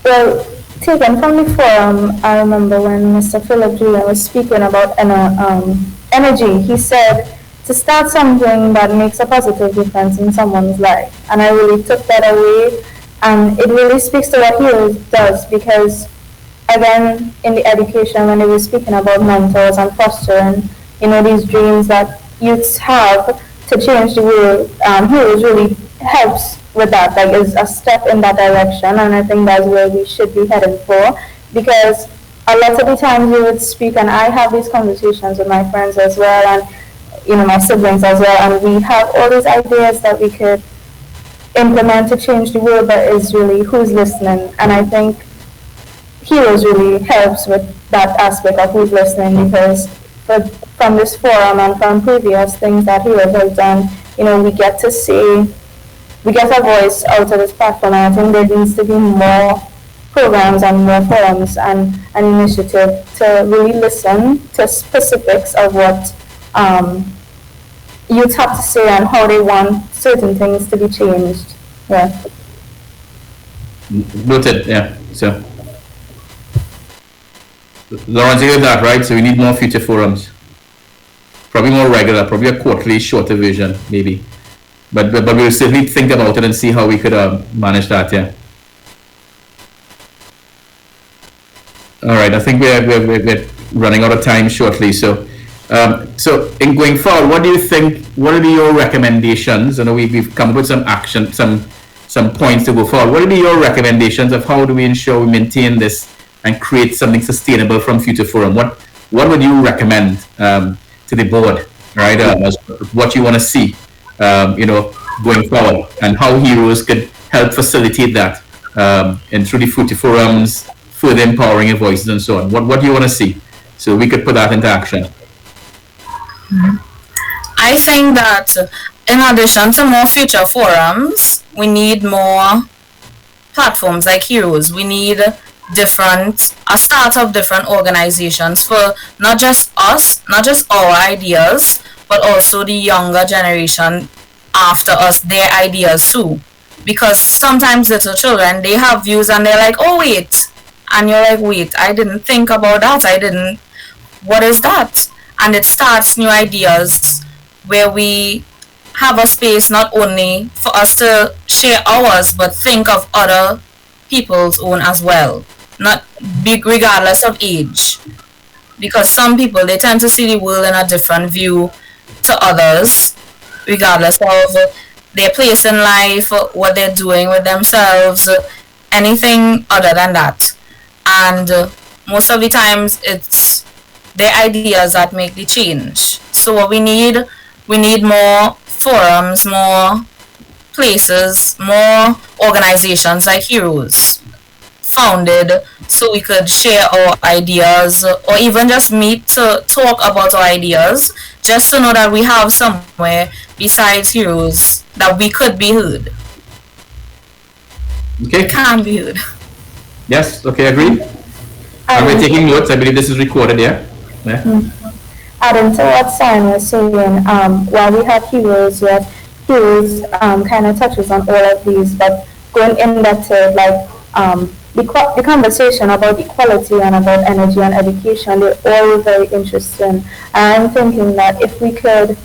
Well, taken from the forum, I remember when Mr. Philip Julian was speaking about energy. He said to start something that makes a positive difference in someone's life. And I really took that away, and it really speaks to what Heroes does, because again, in the education, when they were speaking about mentors and fostering, these dreams that youths have to change the world, Heroes really helps with that, like is a step in that direction, and I think that's where we should be heading for, because a lot of the times we would speak, and I have these conversations with my friends as well, and my siblings as well, and we have all these ideas that we could implement to change the world, but is really who's listening. And I think Heroes really helps with that aspect of who's listening, because from this forum and from previous things that Heroes has done, we get to see, we get a voice out of this platform, and I think there needs to be more programs and more forums and an initiative to really listen to specifics of what youth have to say and how they want certain things to be changed. Yeah. Noted, yeah. So, Lawrence, you heard that, right? So we need more future forums. Probably more regular, probably a quarterly, shorter version, maybe. But we'll certainly think about it and see how we could manage that, yeah. All right, I think we're running out of time shortly. So in going forward, what do you think, what are your recommendations? I know we've come up with some action, some points to go forward. What would be your recommendations of how do we ensure we maintain this and create something sustainable from Future Forum? What would you recommend to the board, right? As what you want to see, going forward, and how Heroes could help facilitate that, and through the Future Forums, further empowering your voices and so on. What do you want to see? So we could put that into action. I think that in addition to more future forums, we need more platforms like Heroes. We need a start of different organizations for not just us, not just our ideas, but also the younger generation after us, their ideas too. Because sometimes little children, they have views and they're like, oh wait, and you're like, wait, I didn't think about that, what is that? And it starts new ideas where we have a space not only for us to share ours, but think of other people's own as well, not big regardless of age. Because some people, they tend to see the world in a different view to others, regardless of their place in life, what they're doing with themselves, anything other than that. And most of the times it's They're ideas that make the change. So what we need more forums, more places, more organizations like Heroes founded so we could share our ideas or even just meet to talk about our ideas, just to know that we have somewhere besides Heroes that we could be heard. Okay. We can be heard. Yes, okay, agreed. Are we taking notes? I believe this is recorded, yeah? Adding to what Sian was saying, while we have Heroes, yes, Heroes kind of touches on all of these, but going in depth to like the conversation about equality and about energy and education, they're all very interesting. And I'm thinking that if we could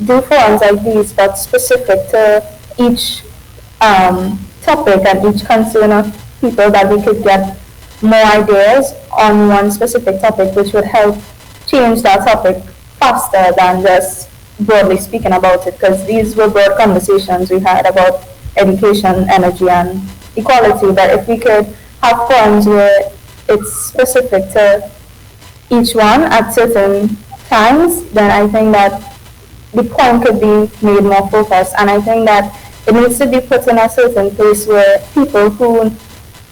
do forums like these, but specific to each topic and each concern of people, that we could get more ideas on one specific topic, which would help change that topic faster than just broadly speaking about it, because these were broad conversations we had about education, energy, and equality. But if we could have forums where it's specific to each one at certain times, then I think that the point could be made more focused. And I think that it needs to be put in a certain place where people who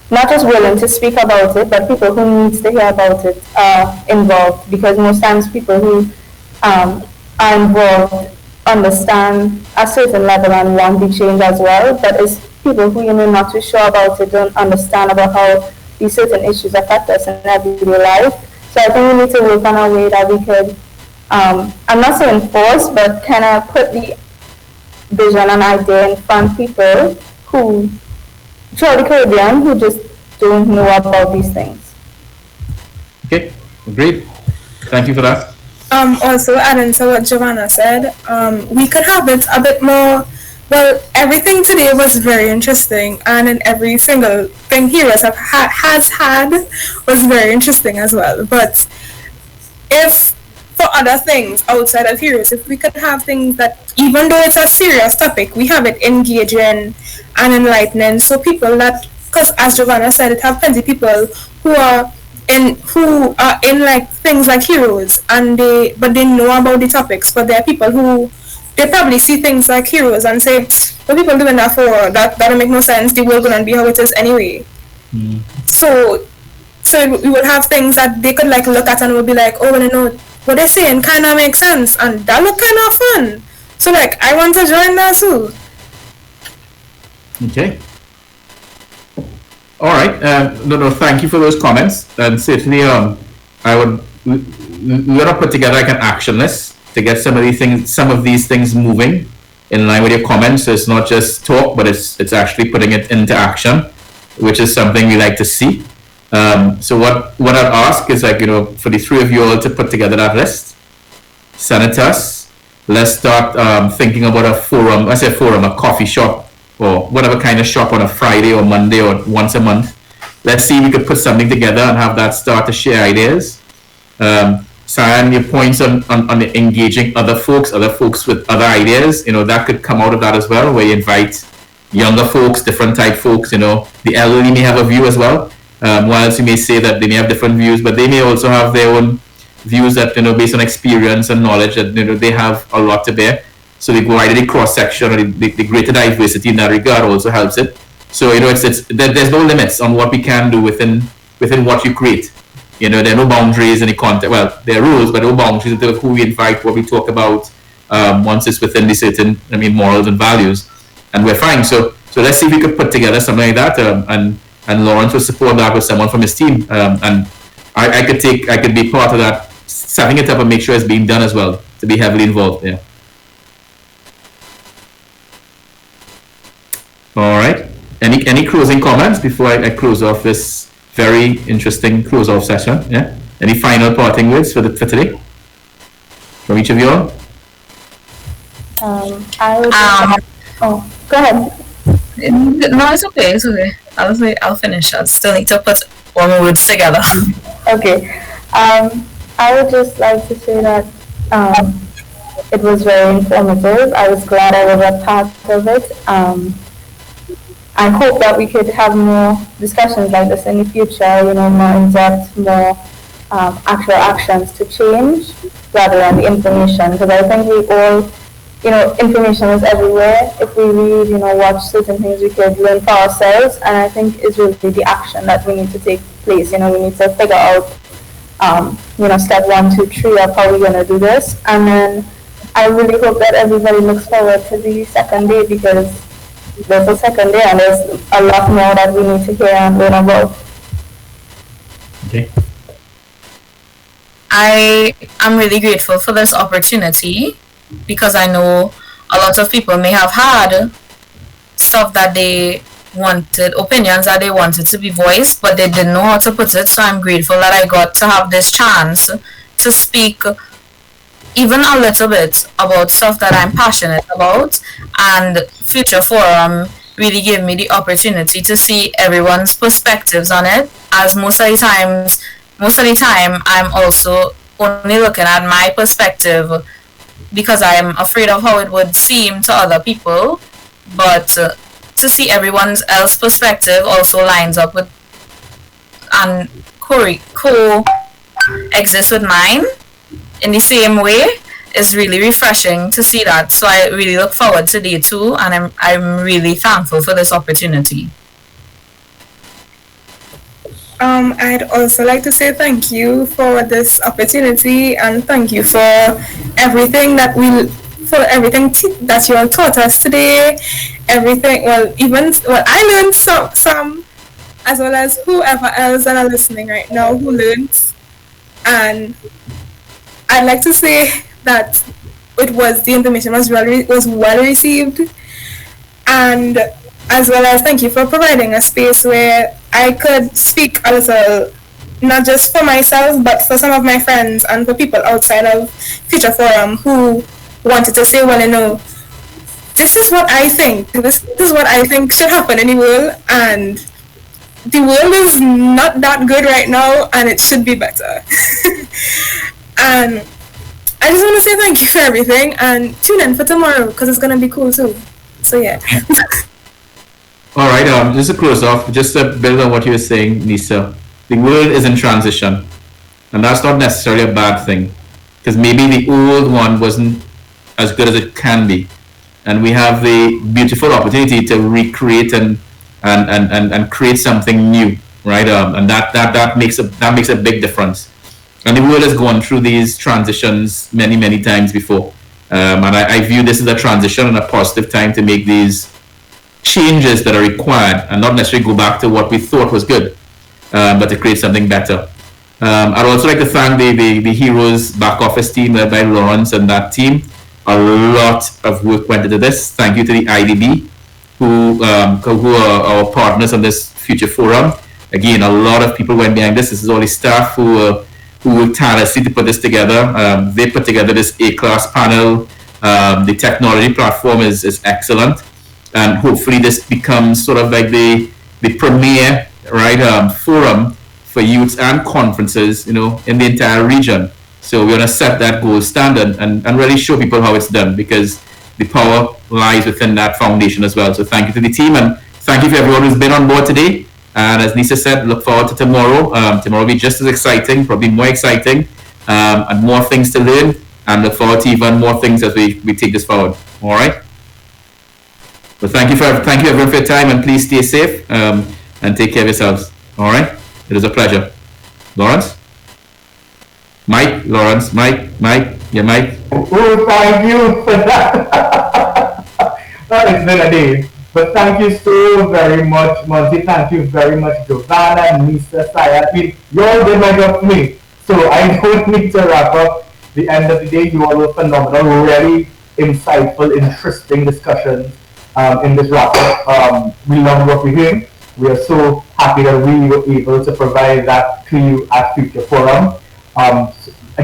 not just willing to speak about it, but people who need to hear about it are involved, because most times people who are involved understand a certain level and want the change as well, but it's people who not too sure about it, don't understand about how these certain issues affect us in everyday life. So I think we need to work on a way that we could, I'm not saying force, but kind of put the vision and idea in front of people who throughout the Caribbean who just don't know about these things. Okay, agreed. Thank you for that. Also adding to what Jovanna said, we could have it a bit more. Well, everything today was very interesting, and in every single thing Heroes has had was very interesting as well. But if for other things outside of Heroes, if we could have things that, even though it's a serious topic, we have it engaging and enlightening, so people that, because as Jovanna said, it have plenty of people who are in like things like Heroes, and they know about the topics, but there are people who they probably see things like Heroes and say, what people doing that for? That don't make no sense. The world gonna be how it is anyway. So we would have things that they could like look at and would be like, oh, well, what they're saying kind of makes sense, and that look kind of fun. So like, I want to join that too. Okay. All right. No, thank you for those comments. And certainly, we're gonna put together like an action list to get some of these things moving in line with your comments. So it's not just talk, but it's actually putting it into action, which is something we like to see. So what I'd ask is like, for the three of you all to put together that list, send it to us. Let's start thinking about a forum. I say forum, a coffee shop, or whatever kind of shop on a Friday or Monday or once a month. Let's see if we could put something together and have that start to share ideas. Sian, your points on the engaging other folks with other ideas, that could come out of that as well, where you invite younger folks, different type folks, the elderly may have a view as well. Whilst you may say that they may have different views, but they may also have their own views that, based on experience and knowledge, that, they have a lot to bear. So the wider cross section or the greater diversity in that regard also helps it. So there's no limits on what we can do within what you create. There are no boundaries in the content. Well, there are rules, but no boundaries in terms of who we invite, what we talk about. Once it's within the certain, morals and values, and we're fine. So let's see if we could put together something like that. And Lawrence will support that with someone from his team. And I could be part of that, setting it up and make sure it's being done as well, to be heavily involved. Yeah. All right. Any closing comments before I close off this very interesting close-off session? Yeah. Any final parting words for today from each of you all? I would. Go ahead. No, it's okay. I'll finish. I still need to put all my words together. Okay. I would just like to say that it was very informative. I was glad I was a part of it. I hope that we could have more discussions like this in the future, more in depth, more actual actions to change rather than the information. Because I think we all, information is everywhere. If we read, watch certain things, we could learn for ourselves. And I think it's really the action that we need to take place. We need to figure out, step 1, 2, 3 of how we're going to do this. And then I really hope that everybody looks forward to the second day, because there's a second day and there's a lot more that we need to hear and learn about. Okay. I am really grateful for this opportunity, because I know a lot of people may have had stuff that they wanted, opinions that they wanted to be voiced, but they didn't know how to put it. So I'm grateful that I got to have this chance to speak even a little bit about stuff that I'm passionate about. And Future Forum really gave me the opportunity to see everyone's perspectives on it, as most of the time I'm also only looking at my perspective because I'm afraid of how it would seem to other people. But to see everyone's else perspective also lines up with and co-exists with mine in the same way is really refreshing to see that. So I really look forward to day 2, and I'm really thankful for this opportunity. I'd also like to say thank you for this opportunity, and thank you for everything that that you all taught us today. Everything, I learned some, as well as whoever else that are listening right now who learned. And I'd like to say that the information was well received, and as well as thank you for providing a space where I could speak a little, not just for myself, but for some of my friends and for people outside of Future Forum who wanted to say, this is what I think. This is what I think should happen in the world, and the world is not that good right now, and it should be better. And I just want to say thank you for everything, and tune in for tomorrow because it's gonna be cool too. So yeah. All right. Just to close off, just to build on what you were saying, Nyssa, the world is in transition, and that's not necessarily a bad thing, because maybe the old one wasn't as good as it can be, and we have the beautiful opportunity to recreate and create something new, right? And that makes a big difference. And the world has gone through these transitions many times before, and I view this as a transition and a positive time to make these changes that are required, and not necessarily go back to what we thought was good, but to create something better. I'd also like to thank the Heroes back office team led by Lawrence and that team. A lot of work went into this. Thank you to the IDB, who are our partners on this Future Forum. Again, a lot of people went behind this. This is all the staff who worked tirelessly to put this together. They put together this A-class panel. The technology platform is excellent, and hopefully this becomes sort of like the premier forum for youths and conferences, in the entire region. So we're going to set that gold standard and really show people how it's done, because the power lies within that foundation as well. So thank you to the team, and thank you for everyone who's been on board today. And as Nyssa said, look forward to tomorrow. Tomorrow will be just as exciting, probably more exciting, and more things to learn, and look forward to even more things as we take this forward. All right. But thank you everyone for your time, and please stay safe and take care of yourselves. All right. It is a pleasure. Lawrence? Mike? Lawrence? Mike? Yeah, Mike? Oh, thank you for that. That has been a day. But thank you so very much, Monty. Thank you very much, Jovanna, Nyssa, Sian. You all did my job for me. So I don't need to wrap up. The end of the day, you all were phenomenal. Really insightful, interesting discussions in this wrap-up. We love what we're hearing. We are so happy that we were able to provide that to you at Future Forum. I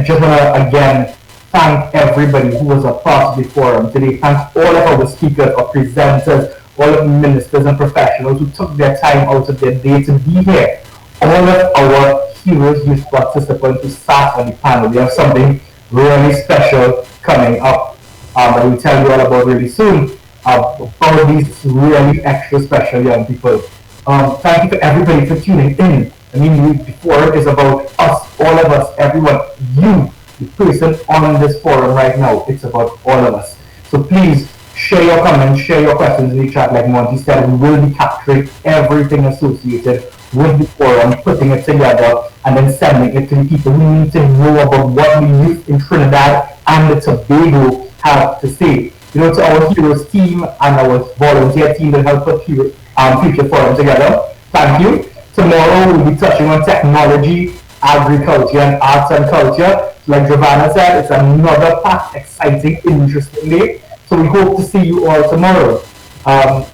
just want to again thank everybody who was a part of the forum today. Thank all of our speakers, our presenters, all of the ministers and professionals who took their time out of their day to be here. All of our Heroes Youth participants who sat on the panel. We have something really special coming up that we'll tell you all about really soon about these really extra special young people. Thank you to everybody for tuning in I mean, the forum is about us, all of us, everyone, you, the person on this forum right now. It's about all of us. So please share your comments, share your questions in the chat. Like Monty said, we will be capturing everything associated with the forum, putting it together, and then sending it to the people who need to know about what the youth in Trinidad and the Tobago have to say. You know, to our Heroes team and our volunteer team that helped put Future Forum together, thank you. Tomorrow we'll be touching on technology, agriculture, and arts and culture. Like Jovanna said, it's another packed, exciting, interesting day. So we hope to see you all tomorrow.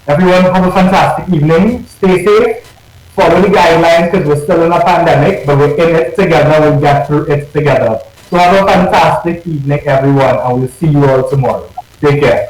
Everyone have a fantastic evening. Stay safe. Follow the guidelines because we're still in a pandemic, but we're in it together. We'll get through it together. So have a fantastic evening, everyone, and we'll see you all tomorrow. Take care.